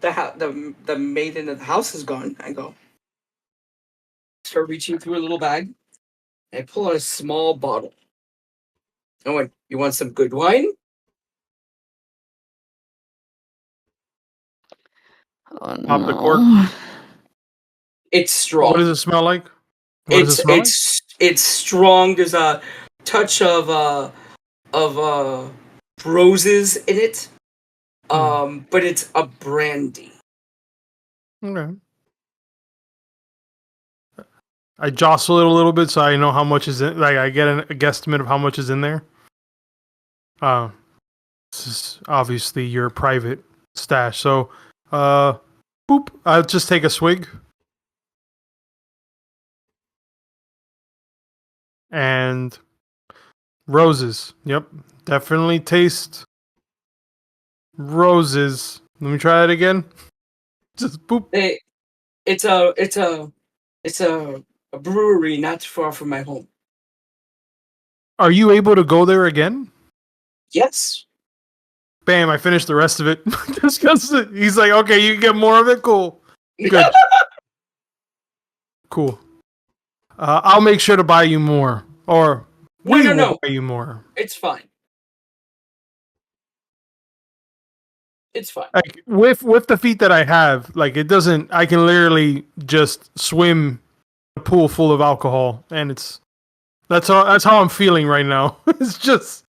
[SPEAKER 2] the maiden of the house is gone. I go, start reaching through a little bag. I pull out a small bottle. I went, you want some good wine?
[SPEAKER 4] Oh,
[SPEAKER 3] Pop the cork.
[SPEAKER 2] It's strong.
[SPEAKER 3] What does it smell like?
[SPEAKER 2] It's strong. There's a touch of roses in it. But it's a brandy.
[SPEAKER 3] Okay. I jostle it a little bit so I know how much is in. Like I get a guesstimate of how much is in there. This is obviously your private stash. So, boop. I'll just take a swig. And roses. Yep, definitely taste roses. Let me try it again. Just boop.
[SPEAKER 2] Hey, it's a brewery not far from my home.
[SPEAKER 3] Are you able to go there again?
[SPEAKER 2] Yes.
[SPEAKER 3] Bam! I finished the rest of it. Just 'cause he's like, okay, you can get more of it. Cool. Good. Cool. I'll make sure to buy you more, or we will buy you more.
[SPEAKER 2] It's fine. It's fine.
[SPEAKER 3] Like with the feet that I have, like it doesn't. I can literally just swim a pool full of alcohol, and that's how I'm feeling right now. It's just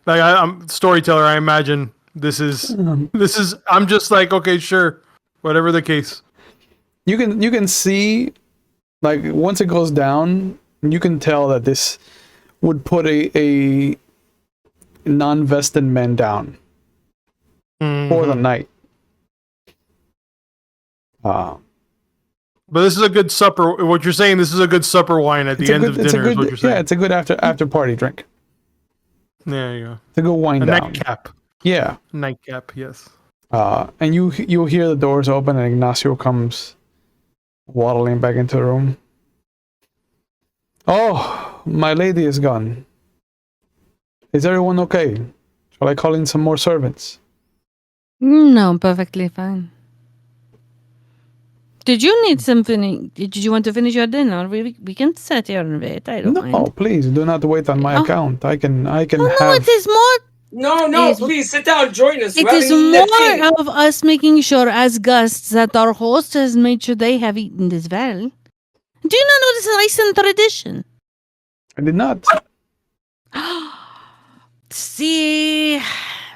[SPEAKER 3] like I'm storyteller. I imagine this is. I'm just like, okay, sure, whatever the case.
[SPEAKER 1] You can see, like, once it goes down, you can tell that this would put a non-vested man down for the night.
[SPEAKER 3] But this is a good supper. What you're saying, this is a good supper wine at the end of dinner. Is what you're saying?
[SPEAKER 1] Yeah, it's a good after party drink.
[SPEAKER 3] There you go.
[SPEAKER 1] It's a good wind down.
[SPEAKER 3] Nightcap.
[SPEAKER 1] Yeah.
[SPEAKER 3] Nightcap. Yes.
[SPEAKER 1] And you'll hear the doors open and Ignacio comes waddling back into the room. Oh, my lady is gone. Is everyone okay? Shall I call in some more servants?
[SPEAKER 4] No, perfectly fine. Did you need something? Did you want to finish your dinner? We can sit here and wait. I don't mind.
[SPEAKER 1] No, please do not wait on my account. I can
[SPEAKER 4] Oh,
[SPEAKER 1] have.
[SPEAKER 4] no, it is more.
[SPEAKER 2] No, please sit down, join us.
[SPEAKER 4] It is more of us making sure, as guests, that our host has made sure they have eaten as well. Do you not know this is Iceland tradition?
[SPEAKER 1] I did not.
[SPEAKER 4] See,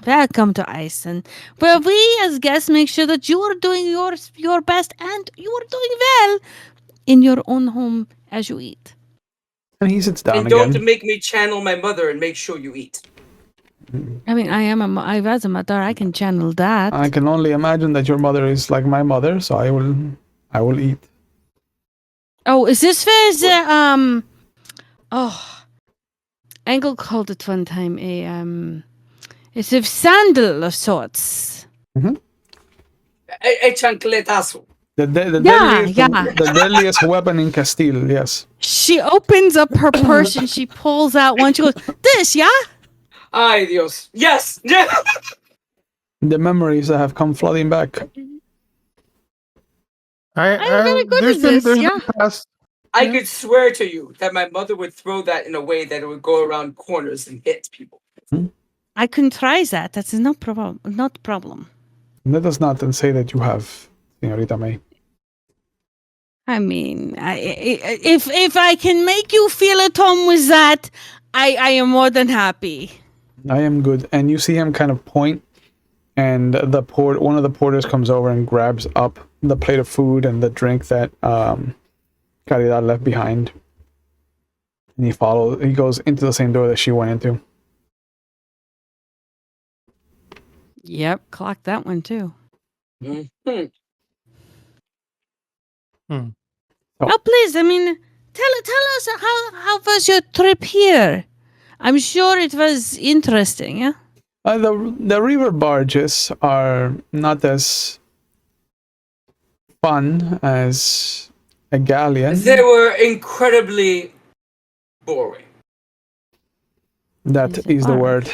[SPEAKER 4] welcome to Iceland, where we as guests make sure that you are doing your best and you are doing well in your own home as you eat.
[SPEAKER 1] And he sits down
[SPEAKER 2] and
[SPEAKER 1] again.
[SPEAKER 2] don't make me channel my mother and make sure you eat.
[SPEAKER 4] I mean, I was a mother. I can channel that.
[SPEAKER 1] I can only imagine that your mother is like my mother, so I will eat.
[SPEAKER 4] Oh, is this where the Engel called it one time it's a sandal of sorts.
[SPEAKER 1] Mm-hmm.
[SPEAKER 2] A chancletazo.
[SPEAKER 1] The deadliest weapon in Castille, yes.
[SPEAKER 4] She opens up her purse and she pulls out one. She goes, "This, yeah."
[SPEAKER 2] Ay Dios. Yes. Yeah.
[SPEAKER 1] The memories that have come flooding back.
[SPEAKER 4] I'm very good at this, yeah.
[SPEAKER 2] I could swear to you that my mother would throw that in a way that it would go around corners and hit people.
[SPEAKER 4] I can try that. That's no problem. Not problem.
[SPEAKER 1] Let us not then say that you have, Señorita May.
[SPEAKER 4] I mean, if I can make you feel at home with that, I am more than happy.
[SPEAKER 1] I am good. And you see him kind of point, and one of the porters comes over and grabs up the plate of food and the drink that Caridad left behind. And he goes into the same door that she went into.
[SPEAKER 4] Yep, clock that one too.
[SPEAKER 2] Mm-hmm.
[SPEAKER 4] Oh, please, I mean, tell us how was your trip here? I'm sure it was interesting, yeah?
[SPEAKER 1] The river barges are not as fun as a galleon.
[SPEAKER 2] They were incredibly boring.
[SPEAKER 1] That is the word.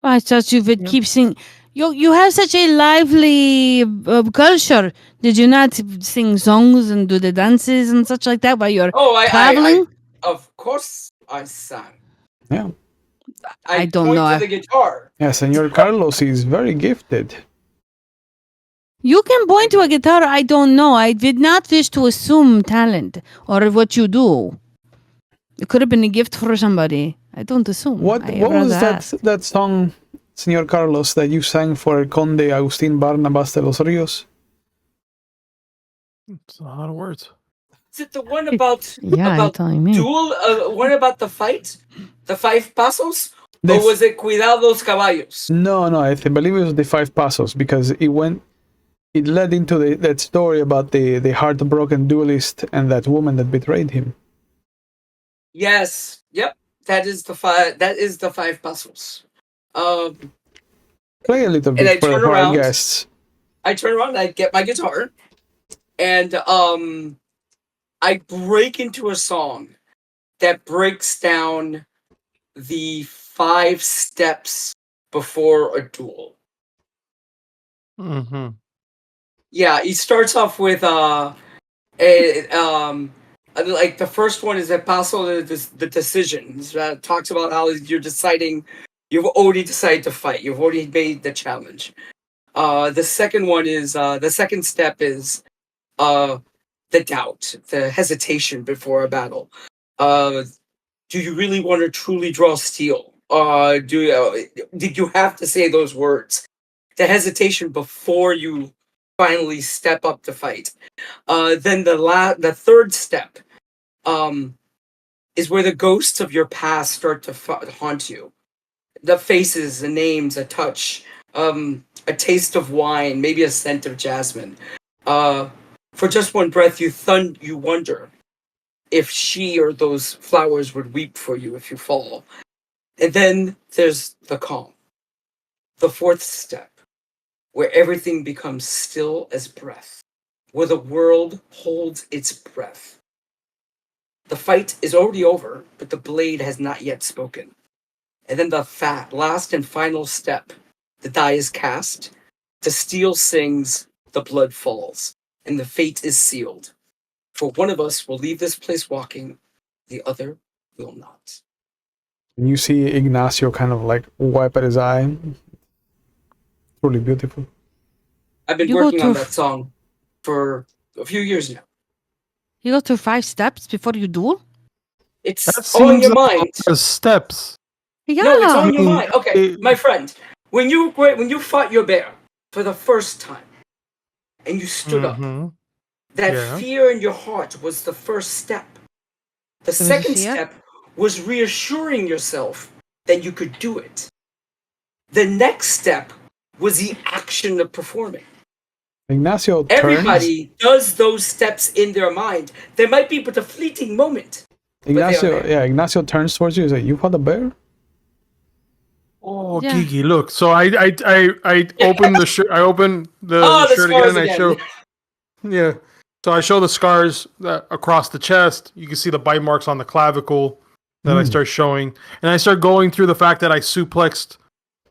[SPEAKER 4] I thought you would keep singing. You have such a lively culture. Did you not sing songs and do the dances and such like that while you're traveling?
[SPEAKER 2] Of course I sang.
[SPEAKER 1] Yeah.
[SPEAKER 4] I don't know.
[SPEAKER 2] To the guitar.
[SPEAKER 1] Yeah, Senor Carlos is very gifted.
[SPEAKER 4] You can point to a guitar. I don't know. I did not wish to assume talent or what you do. It could have been a gift for somebody. I don't assume.
[SPEAKER 1] What was that song Señor Carlos, that you sang for El Conde Agustín Barnabas de los Ríos?
[SPEAKER 3] It's a lot of words.
[SPEAKER 2] Is it the one about
[SPEAKER 4] Yeah, you're telling me.
[SPEAKER 2] duel? One about the fight, the 5 pasos,
[SPEAKER 1] The
[SPEAKER 2] or was it Cuidados Caballos?
[SPEAKER 1] No, I believe it was the 5 Pasos, because it led into that story about the heartbroken duelist and that woman that betrayed him.
[SPEAKER 2] Yes. Yep. That is the 5. That is the 5 pasos.
[SPEAKER 1] Play a little
[SPEAKER 2] And
[SPEAKER 1] bit
[SPEAKER 2] I
[SPEAKER 1] for
[SPEAKER 2] turn
[SPEAKER 1] our
[SPEAKER 2] around.
[SPEAKER 1] guests.
[SPEAKER 2] I turn around. And I get my guitar, and I break into a song that breaks down the 5 steps before a duel.
[SPEAKER 3] Mm-hmm.
[SPEAKER 2] Yeah, he starts off with like the first one is a paso the decisions. Talks about how you're deciding, you've already decided to fight. You've already made the challenge. The second one is the second step is the doubt, the hesitation before a battle. Do you really want to truly draw steel? Did you have to say those words? The hesitation before you finally step up to fight. Then the third step is where the ghosts of your past start to haunt you. The faces, the names, a touch, a taste of wine, maybe a scent of jasmine. For just one breath, you wonder if she or those flowers would weep for you if you fall. And then there's the calm. The fourth step, where everything becomes still as breath, where the world holds its breath. The fight is already over, but the blade has not yet spoken. And then the last and final step, the die is cast, the steel sings, the blood falls, and the fate is sealed. For one of us will leave this place walking, the other will not.
[SPEAKER 1] And you see Ignacio kind of like wipe at his eye. Truly beautiful.
[SPEAKER 2] I've been
[SPEAKER 4] You go
[SPEAKER 2] working on
[SPEAKER 4] to-
[SPEAKER 2] that song for a few years now.
[SPEAKER 4] You go through 5 steps before you duel?
[SPEAKER 2] It's
[SPEAKER 3] That
[SPEAKER 2] all in
[SPEAKER 3] seems
[SPEAKER 2] your
[SPEAKER 3] like a
[SPEAKER 2] mind.
[SPEAKER 3] lot of steps.
[SPEAKER 4] Yeah.
[SPEAKER 2] No, it's all in your
[SPEAKER 3] mean,
[SPEAKER 2] mind. Okay, my friend, when you fought your bear for the first time, and you stood up,
[SPEAKER 3] Mhm.
[SPEAKER 2] that
[SPEAKER 3] Yeah.
[SPEAKER 2] fear in your heart was the first step. The
[SPEAKER 4] was a
[SPEAKER 2] second
[SPEAKER 4] fear?
[SPEAKER 2] step was reassuring yourself that you could do it. The next step was the action of performing.
[SPEAKER 1] Ignacio turns.
[SPEAKER 2] Everybody does those steps in their mind. There might be but a fleeting moment. they are
[SPEAKER 1] Ignacio,
[SPEAKER 2] there.
[SPEAKER 1] yeah, Ignacio turns towards you and says, "You fought a bear?"
[SPEAKER 3] Oh,
[SPEAKER 4] Yeah.
[SPEAKER 3] Gigi, look. So I open the shirt. I open the
[SPEAKER 2] The
[SPEAKER 3] shirt again,
[SPEAKER 2] scars
[SPEAKER 3] and I
[SPEAKER 2] again.
[SPEAKER 3] show. Yeah. So I show the scars across the chest. You can see the bite marks on the clavicle that I start showing, and I start going through the fact that I suplexed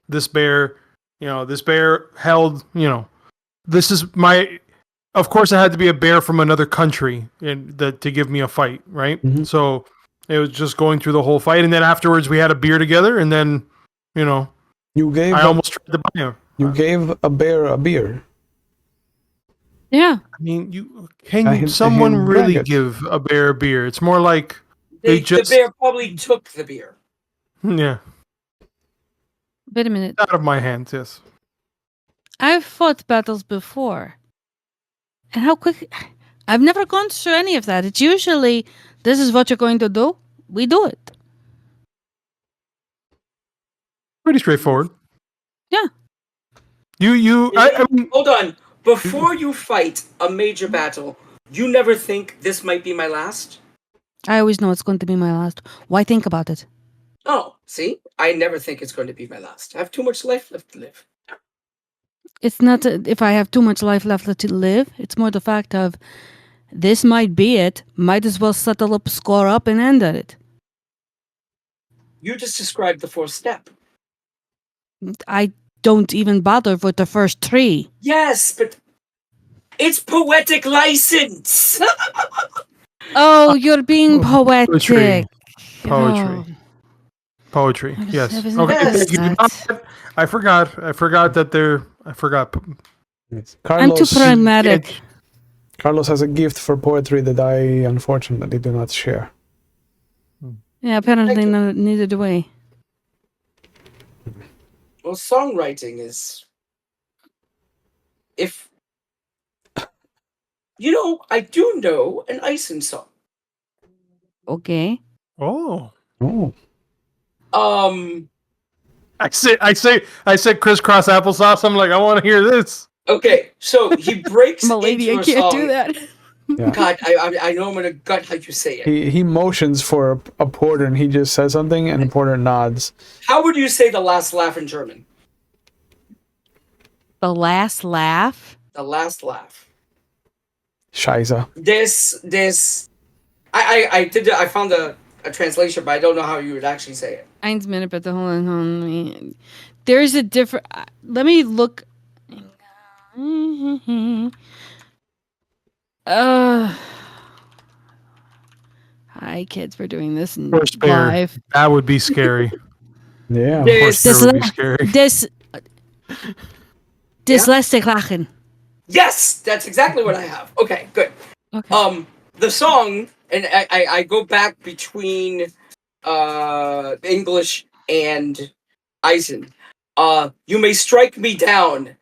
[SPEAKER 3] this bear. You know, this bear held. You know, this is my. Of course, it had to be a bear from another country to give me a fight, right?
[SPEAKER 1] Mhm.
[SPEAKER 3] So it was just going through the whole fight, and then afterwards we had a beer together, and then, you know,
[SPEAKER 1] You gave
[SPEAKER 3] I
[SPEAKER 1] a,
[SPEAKER 3] almost tried to buy him.
[SPEAKER 1] you gave a bear a beer.
[SPEAKER 4] Yeah.
[SPEAKER 3] I mean,
[SPEAKER 1] he
[SPEAKER 3] someone really
[SPEAKER 1] drank it.
[SPEAKER 3] give a bear a beer? It's more like
[SPEAKER 2] The
[SPEAKER 3] just
[SPEAKER 2] bear probably took the beer.
[SPEAKER 3] yeah,
[SPEAKER 4] Wait a minute.
[SPEAKER 3] out of my hands. Yes.
[SPEAKER 4] I've fought battles before. And how quick... I've never gone through any of that. It's usually, this is what you're going to do. We do it.
[SPEAKER 3] Pretty straightforward.
[SPEAKER 4] Yeah.
[SPEAKER 3] I mean,
[SPEAKER 2] Hold on. Before you fight a major battle, you never think this might be my last?
[SPEAKER 4] I always know it's going to be my last. Why think about it?
[SPEAKER 2] Oh, see? I never think it's going to be my last. I have too much life left to live.
[SPEAKER 4] It's not if I have too much life left to live. It's more the fact of this might be it. Might as well settle up, score up, and end it.
[SPEAKER 2] You just described the fourth step.
[SPEAKER 4] I don't even bother with the first 3.
[SPEAKER 2] Yes, but it's poetic license.
[SPEAKER 4] Oh, you're being poetic.
[SPEAKER 3] Poetry.
[SPEAKER 4] Oh,
[SPEAKER 3] Poetry.
[SPEAKER 4] I was-
[SPEAKER 3] Yes.
[SPEAKER 4] I was
[SPEAKER 3] Okay.
[SPEAKER 2] never
[SPEAKER 3] Thank you.
[SPEAKER 4] that.
[SPEAKER 3] I forgot that they're. I forgot.
[SPEAKER 1] Yes.
[SPEAKER 4] I'm too pragmatic.
[SPEAKER 1] Carlos has a gift for poetry that I unfortunately do not share.
[SPEAKER 4] Yeah, apparently
[SPEAKER 2] Thank you.
[SPEAKER 4] neither do I.
[SPEAKER 2] Well, songwriting is if I do know an Ison song.
[SPEAKER 4] Okay.
[SPEAKER 3] Oh.
[SPEAKER 1] Oh.
[SPEAKER 3] I said crisscross applesauce. I'm like, I want to hear this.
[SPEAKER 2] Okay, so he breaks
[SPEAKER 4] Milady,
[SPEAKER 2] into
[SPEAKER 4] I
[SPEAKER 2] a
[SPEAKER 4] can't
[SPEAKER 2] song.
[SPEAKER 4] do that.
[SPEAKER 1] Yeah.
[SPEAKER 2] God, I know I'm gonna gut how you say it.
[SPEAKER 1] He motions for a porter and he just says something and the porter nods.
[SPEAKER 2] How would you say the last laugh in German?
[SPEAKER 4] The last laugh.
[SPEAKER 2] The last laugh.
[SPEAKER 1] Scheiße.
[SPEAKER 2] I found a translation, but I don't know how you would actually say it.
[SPEAKER 4] Eins minute, but hold on. There's a different. Let me look. Hi kids, we're doing this
[SPEAKER 3] First bear.
[SPEAKER 4] live.
[SPEAKER 3] That would be scary.
[SPEAKER 1] Yeah.
[SPEAKER 2] This-
[SPEAKER 3] Horse bear would be scary.
[SPEAKER 4] Dyslexic lachen.
[SPEAKER 2] Yes, that's exactly what I have. Okay, good.
[SPEAKER 4] Okay.
[SPEAKER 2] The song, and I go back between English and Eisen. You may strike me down.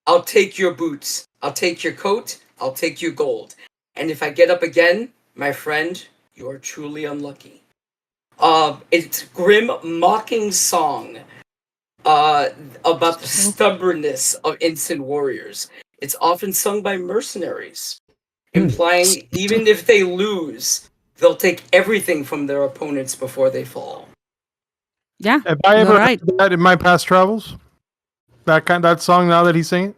[SPEAKER 2] I'll take your boots. I'll take your coat. I'll take your gold. And if I get up again, my friend, you are truly unlucky. It's a grim, mocking song about the stubbornness of instant warriors. It's often sung by mercenaries, implying even if they lose, they'll take everything from their opponents before they fall.
[SPEAKER 4] Yeah.
[SPEAKER 3] Have I ever
[SPEAKER 4] Right.
[SPEAKER 3] heard that in my past travels? That song now that he's singing?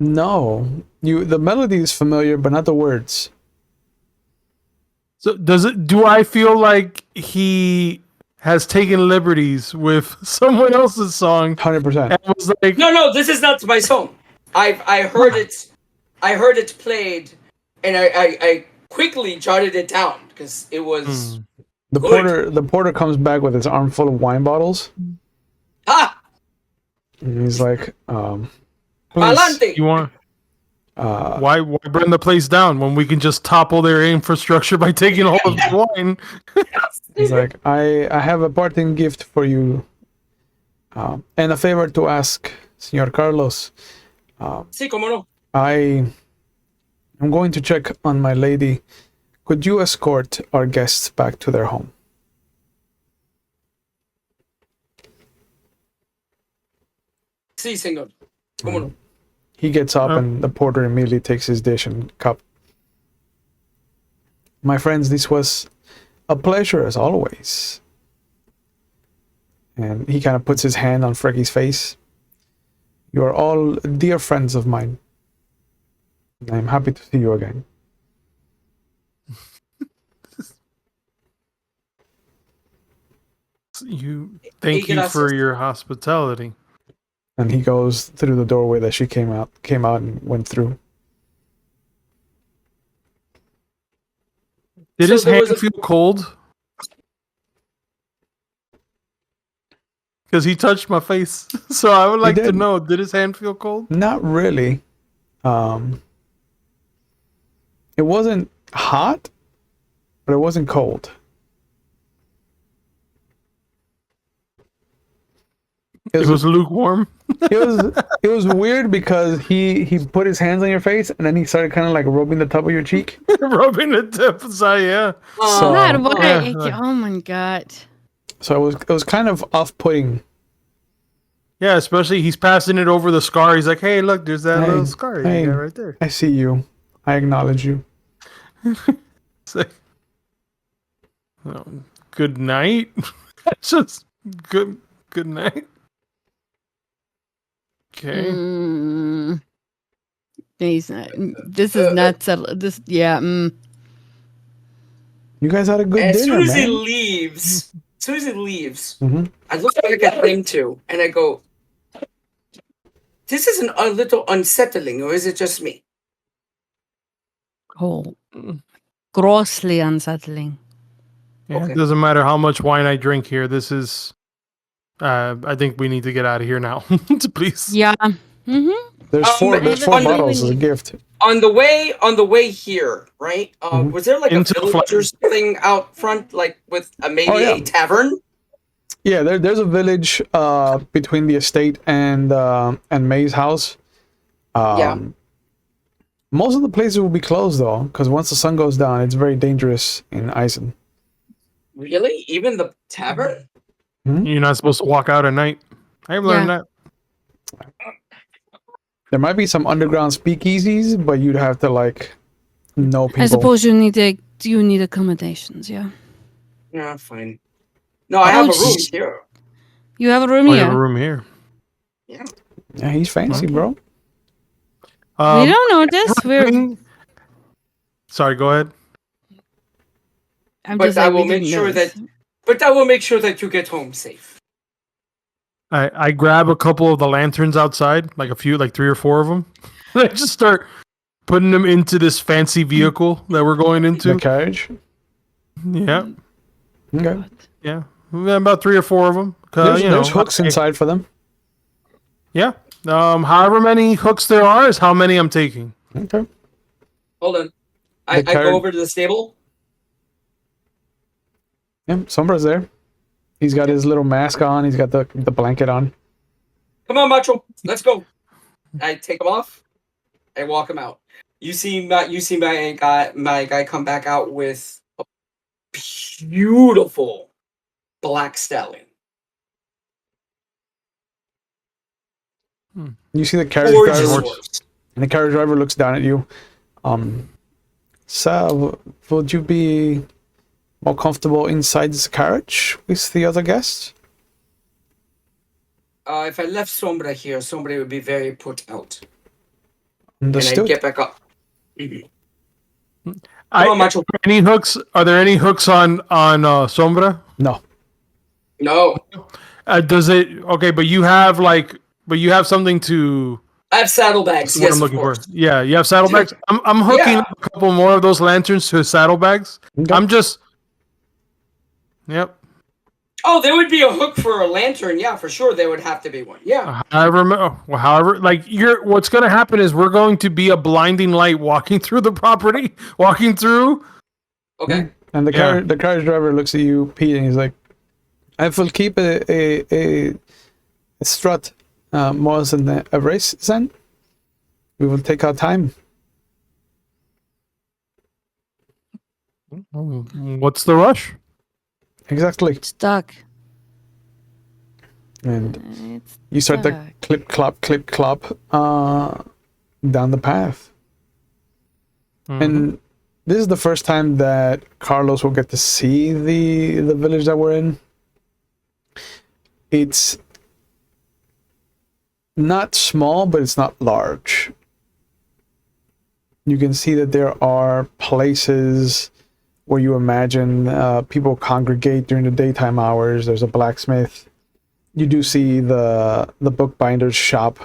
[SPEAKER 1] No. The melody is familiar, but not the words.
[SPEAKER 3] So do I feel like he has taken liberties with someone else's song
[SPEAKER 1] 100%.
[SPEAKER 3] and was like,
[SPEAKER 2] No, this is not my song. I heard it. I heard it played, and I quickly jotted it down because it was
[SPEAKER 1] The porter comes back with his arm full of wine bottles.
[SPEAKER 2] ah
[SPEAKER 1] And he's like, please,
[SPEAKER 2] Palante.
[SPEAKER 3] you want why burn the place down when we can just topple their infrastructure by taking all of the wine?
[SPEAKER 1] he's like, I have a parting gift for you, and a favor to ask, Señor Carlos.
[SPEAKER 2] Sí, cómo no.
[SPEAKER 1] I'm going to check on my lady. Could you escort our guests back to their home?
[SPEAKER 2] Sí, señor. Cómo no.
[SPEAKER 1] He gets up and the porter immediately takes his dish and cup. My friends, this was a pleasure as always. And he kind of puts his hand on Freki's face. You are all dear friends of mine. I'm happy to see you again.
[SPEAKER 3] Thank you for your hospitality.
[SPEAKER 1] And he goes through the doorway that she came out and went through.
[SPEAKER 3] Did
[SPEAKER 2] So
[SPEAKER 3] his
[SPEAKER 2] there
[SPEAKER 3] hand
[SPEAKER 2] was
[SPEAKER 3] feel cold? Because he touched my face. So I would like to
[SPEAKER 1] did.
[SPEAKER 3] know, did his hand feel cold?
[SPEAKER 1] Not really. It wasn't hot, but it wasn't cold.
[SPEAKER 3] It was lukewarm.
[SPEAKER 1] It was weird because he put his hands on your face and then he started kind of like rubbing the top of your cheek.
[SPEAKER 3] Rubbing the tip side, yeah.
[SPEAKER 1] So,
[SPEAKER 4] God, why?
[SPEAKER 3] yeah.
[SPEAKER 4] Oh my God.
[SPEAKER 1] So it was kind of off-putting.
[SPEAKER 3] Yeah, especially he's passing it over the scar. He's like, hey, look, there's that little scar you got right there.
[SPEAKER 1] I see you. I acknowledge you.
[SPEAKER 3] It's like, good night. Just good night. Okay.
[SPEAKER 4] He's not. This is not settled. This, yeah.
[SPEAKER 1] You guys had a good
[SPEAKER 2] As
[SPEAKER 1] dinner,
[SPEAKER 2] soon as
[SPEAKER 1] man.
[SPEAKER 2] he leaves,
[SPEAKER 1] Mhm.
[SPEAKER 2] I look back at him too, and I go, "This is a little unsettling, or is it just me?"
[SPEAKER 4] Oh, grossly unsettling.
[SPEAKER 3] Yeah,
[SPEAKER 2] Okay.
[SPEAKER 3] It doesn't matter how much wine I drink here. This is. I think we need to get out of here now, please.
[SPEAKER 4] Yeah. Mm-hmm.
[SPEAKER 1] There's four
[SPEAKER 2] on
[SPEAKER 1] bottles as a gift.
[SPEAKER 2] the way here, right? Was there like
[SPEAKER 3] Into
[SPEAKER 2] a
[SPEAKER 3] the
[SPEAKER 2] village or something out front, like with maybe
[SPEAKER 1] Oh, yeah.
[SPEAKER 2] a tavern?
[SPEAKER 1] Yeah, there's a village between the estate and May's house.
[SPEAKER 2] Yeah.
[SPEAKER 1] Most of the places will be closed though, because once the sun goes down, it's very dangerous in Isen.
[SPEAKER 2] Really? Even the tavern?
[SPEAKER 3] You're not supposed to walk out at night. I've learned that.
[SPEAKER 1] There might be some underground speakeasies, but you'd have to like know people.
[SPEAKER 4] I suppose you need accommodations. Yeah.
[SPEAKER 2] Yeah, fine. No, I have a room here.
[SPEAKER 4] You have a room
[SPEAKER 3] You
[SPEAKER 4] here.
[SPEAKER 3] have a room here.
[SPEAKER 2] Yeah.
[SPEAKER 1] Yeah, he's fancy, bro.
[SPEAKER 4] We don't know this.
[SPEAKER 3] Sorry, go ahead.
[SPEAKER 4] I'm
[SPEAKER 2] But
[SPEAKER 4] just
[SPEAKER 2] I
[SPEAKER 4] like,
[SPEAKER 2] will
[SPEAKER 4] we
[SPEAKER 2] make
[SPEAKER 4] didn't
[SPEAKER 2] sure
[SPEAKER 4] know this.
[SPEAKER 2] that you get home safe.
[SPEAKER 3] I grab a couple of the lanterns outside, like a few, like 3 or 4 of them. I just start putting them into this fancy vehicle that we're going into.
[SPEAKER 1] The carriage.
[SPEAKER 3] Yeah.
[SPEAKER 1] Okay.
[SPEAKER 3] Yeah. About 3 or 4 of them.
[SPEAKER 1] There's hooks inside for them.
[SPEAKER 3] Yeah. However many hooks there are is how many I'm taking.
[SPEAKER 1] Okay.
[SPEAKER 2] Hold on. I go over to the stable.
[SPEAKER 1] Yeah, Sombra's there. He's got his little mask on. He's got the blanket on.
[SPEAKER 2] Come on, Macho. Let's go. I take him off. I walk him out. You see my guy come back out with a beautiful black stallion.
[SPEAKER 1] You see the carriage
[SPEAKER 2] Gorgeous
[SPEAKER 1] driver,
[SPEAKER 2] horse.
[SPEAKER 1] and the carriage driver looks down at you. Sir, would you be more comfortable inside this carriage with the other guests?
[SPEAKER 2] If I left Sombra here, Sombra would be very put out.
[SPEAKER 1] Understood.
[SPEAKER 2] And I get back up.
[SPEAKER 3] Mm-hmm.
[SPEAKER 2] Come on, Macho.
[SPEAKER 3] Any hooks? Are there any hooks on Sombra?
[SPEAKER 1] No.
[SPEAKER 2] No.
[SPEAKER 3] Does it? Okay, but you have something to.
[SPEAKER 2] I have saddlebags.
[SPEAKER 3] What
[SPEAKER 2] Yes,
[SPEAKER 3] I'm looking
[SPEAKER 2] of course.
[SPEAKER 3] for. Yeah, you have saddlebags. I'm hooking up a couple more of those lanterns to saddlebags.
[SPEAKER 1] Okay.
[SPEAKER 3] I'm just. Yep.
[SPEAKER 2] Oh, there would be a hook for a lantern. Yeah, for sure, there would have to be one. Yeah.
[SPEAKER 3] However, like what's going to happen is we're going to be a blinding light walking through the property, walking through.
[SPEAKER 2] Okay.
[SPEAKER 1] And the carriage driver looks at you, Pete, and he's like, "I will keep a strut more than a race. Then we will take our time."
[SPEAKER 3] What's the rush?
[SPEAKER 1] Exactly.
[SPEAKER 4] Stuck.
[SPEAKER 1] And
[SPEAKER 4] It's
[SPEAKER 1] you start to clip clop down the path. And this is the first time that Carlos will get to see the village that we're in. It's not small, but it's not large. You can see that there are places where you imagine people congregate during the daytime hours. There's a blacksmith. You do see the bookbinder's shop.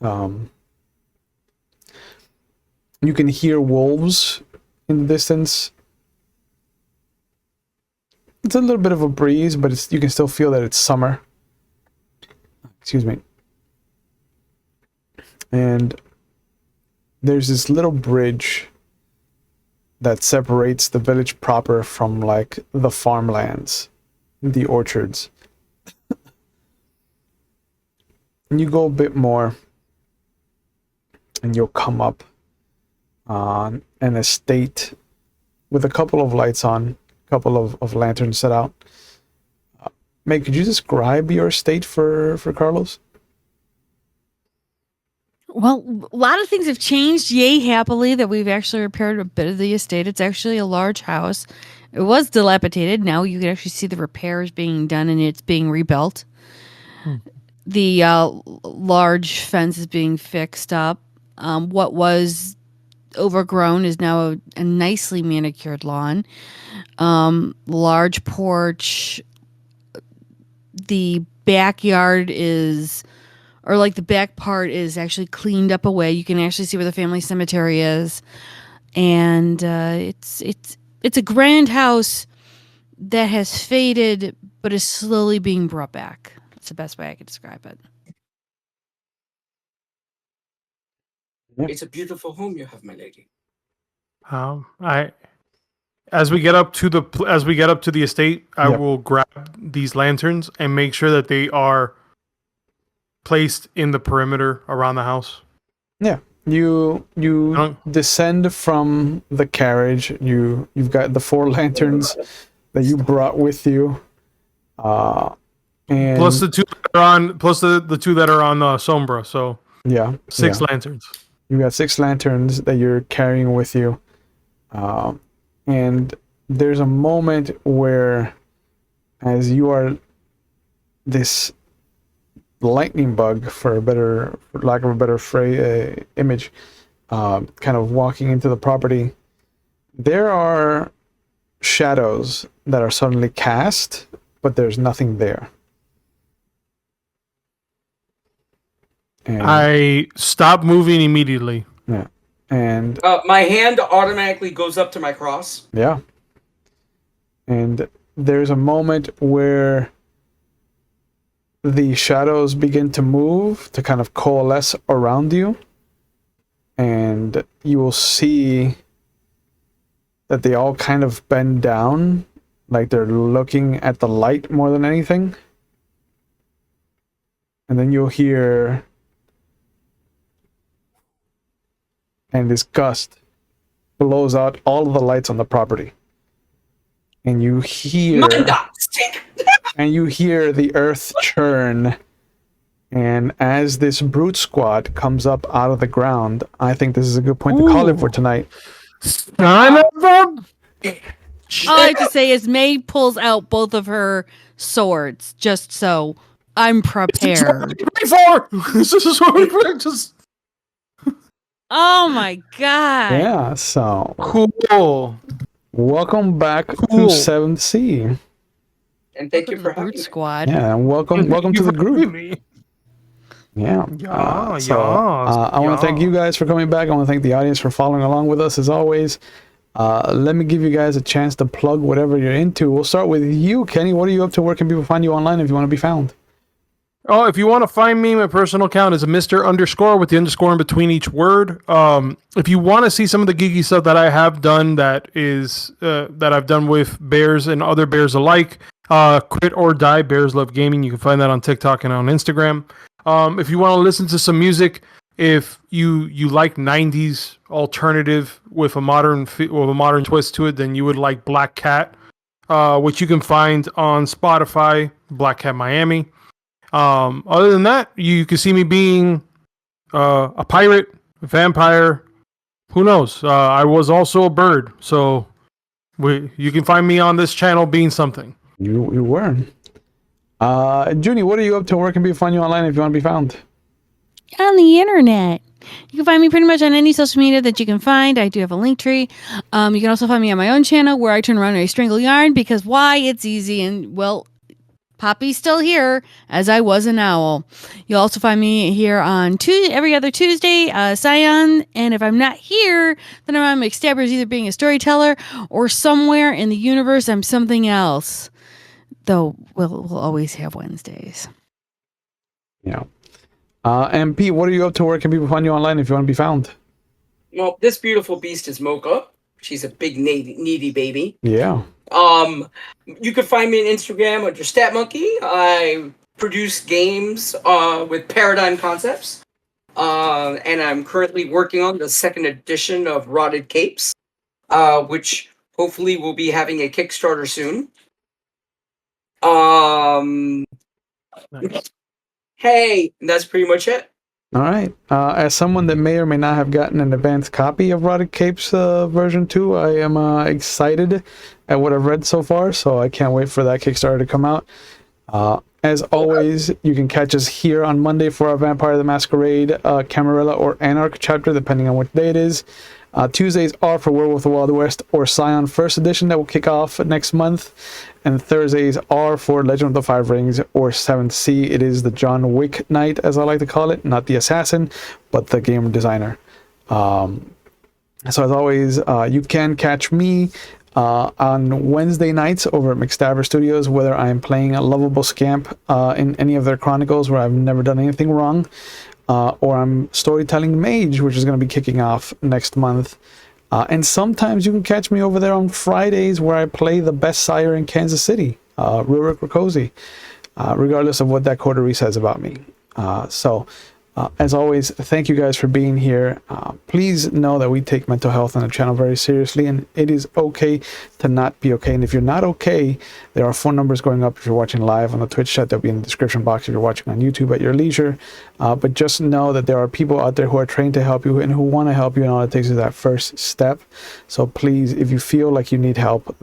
[SPEAKER 1] You can hear wolves in the distance. It's a little bit of a breeze, but you can still feel that it's summer. Excuse me. And there's this little bridge that separates the village proper from like the farmlands, the orchards. And you go a bit more and you'll come up on an estate with a couple of lights on, a couple of lanterns set out. May, could you describe your estate for Carlos?
[SPEAKER 4] Well, a lot of things have changed. Yay, happily that we've actually repaired a bit of the estate. It's actually a large house. It was dilapidated. Now you can actually see the repairs being done and it's being rebuilt. The large fence is being fixed up. What was overgrown is now a nicely manicured lawn. Large porch. The backyard is, or like the back part is actually cleaned up away. You can actually see where the family cemetery is, and it's a grand house that has faded but is slowly being brought back. That's the best way I could describe it.
[SPEAKER 2] It's a beautiful home you have, my lady.
[SPEAKER 3] As we get up to the estate, I
[SPEAKER 1] Yep.
[SPEAKER 3] will grab these lanterns and make sure that they are placed in the perimeter around the house.
[SPEAKER 1] Yeah. You
[SPEAKER 3] Huh?
[SPEAKER 1] descend from the carriage. You've got the 4 lanterns that you brought with you. And
[SPEAKER 3] Plus the 2 that are on the 2 that are on Sombra, so
[SPEAKER 1] yeah,
[SPEAKER 3] 6
[SPEAKER 1] yeah.
[SPEAKER 3] lanterns.
[SPEAKER 1] You got 6 lanterns that you're carrying with you. And there's a moment where, as you are this lightning bug, for lack of a better image, kind of walking into the property, there are shadows that are suddenly cast, but there's nothing there. And,
[SPEAKER 3] I stop moving immediately.
[SPEAKER 1] yeah. And
[SPEAKER 2] My hand automatically goes up to my cross.
[SPEAKER 1] yeah. And there's a moment where the shadows begin to move, to kind of coalesce around you. And you will see that they all kind of bend down, like they're looking at the light more than anything. And then you'll hear, and this gust blows out all of the lights on the property. And you hear the earth churn. And as this brute squad comes up out of the ground, I think this is a good point to call it for tonight.
[SPEAKER 3] Son of a...
[SPEAKER 4] All I have to say is May pulls out both of her swords, just so I'm prepared.
[SPEAKER 3] This is what we practice.
[SPEAKER 4] Oh my god.
[SPEAKER 1] Yeah, so
[SPEAKER 3] Cool.
[SPEAKER 1] welcome back to
[SPEAKER 3] Cool.
[SPEAKER 1] 7th Sea.
[SPEAKER 2] And thank you
[SPEAKER 4] The
[SPEAKER 2] for having
[SPEAKER 4] Brute
[SPEAKER 2] me.
[SPEAKER 4] Squad.
[SPEAKER 1] Yeah, and welcome to the group. Yeah. I want to thank you guys for coming back. I want to thank the audience for following along with us as always. Let me give you guys a chance to plug whatever you're into. We'll start with you, Kenny. What are you up to? Where can people find you online if you want to be found?
[SPEAKER 3] Oh, if you want to find me, my personal account is a Mr. Underscore with the underscore in between each word. If you want to see some of the geeky stuff that I have done, that I've done with bears and other bears alike, Crit or Die Bears Love Gaming. You can find that on TikTok and on Instagram. If you want to listen to some music, if you like 90s alternative with a modern twist to it, then you would like Black Cat, which you can find on Spotify, Black Cat Miami. Other than that, you can see me being a pirate, a vampire. Who knows? I was also a bird, so you can find me on this channel being something.
[SPEAKER 1] You were. Junie, what are you up to? Where can people find you online if you want to be found?
[SPEAKER 4] On the internet. You can find me pretty much on any social media that you can find. I do have a link tree. You can also find me on my own channel where I turn around and I strangle yarn because why? It's easy. And well, Poppy's still here as I was an owl. You'll also find me here on every other Tuesday, Scion. And if I'm not here, then I'm on McStabbers either being a storyteller or somewhere in the universe I'm something else. Though we'll always have Wednesdays.
[SPEAKER 1] Yeah. And Pete, what are you up to? Where can people find you online if you want to be found?
[SPEAKER 2] Well, this beautiful beast is Mocha. She's a big needy baby.
[SPEAKER 1] Yeah.
[SPEAKER 2] You can find me on Instagram under Stat Monkey. I produce games with Paradigm Concepts. And I'm currently working on the 2nd edition of Rotted Capes, which hopefully will be having a Kickstarter soon.
[SPEAKER 3] Nice.
[SPEAKER 2] Hey, and that's pretty much it.
[SPEAKER 1] All right. As someone that may or may not have gotten an advanced copy of Rotted Capes version 2, I am excited at what I've read so far, so I can't wait for that Kickstarter to come out. As always, you can catch us here on Monday for our Vampire the Masquerade, Camarilla, or Anarch chapter, depending on what day it is. Tuesdays are for Werewolf of the Wild West or Scion First Edition that will kick off next month. And Thursdays are for Legend of the Five Rings or 7th Sea. It is the John Wick night, as I like to call it. Not the assassin, but the game designer. So as always, you can catch me on Wednesday nights over at McStabber Studios, whether I'm playing a lovable scamp in any of their chronicles where I've never done anything wrong, or I'm storytelling mage, which is going to be kicking off next month. And sometimes you can catch me over there on Fridays where I play the best sire in Kansas City, Rurik Rakosi, regardless of what that coterie says about me. As always, thank you guys for being here. Please know that we take mental health on the channel very seriously, and it is okay to not be okay. And if you're not okay, there are phone numbers going up if you're watching live on the Twitch chat. They'll be in the description box if you're watching on YouTube at your leisure. But just know that there are people out there who are trained to help you and who want to help you, and all it takes is that first step. So please, if you feel like you need help,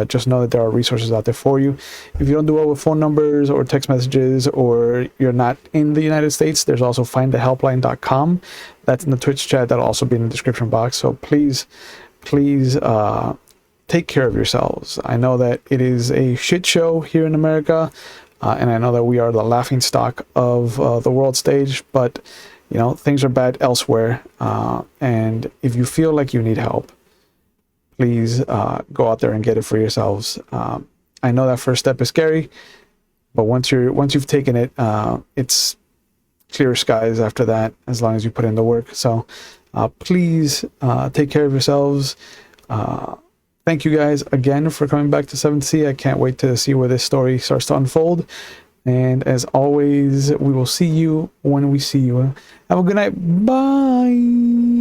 [SPEAKER 1] just know that there are resources out there for you. If you don't do well with phone numbers or text messages, or you're not in the United States, there's also findthehelpline.com. That's in the Twitch chat. That'll also be in the description box. So please take care of yourselves. I know that it is a shit show here in America, and I know that we are the laughing stock of the world stage, but you know, things are bad elsewhere. And if you feel like you need help, please go out there and get it for yourselves. I know that first step is scary, but once you've taken it, it's clear skies after that, as long as you put in the work. So please take care of yourselves. Thank you guys again for coming back to 7th Sea. I can't wait to see where this story starts to unfold. And as always, we will see you when we see you. Have a good night. Bye.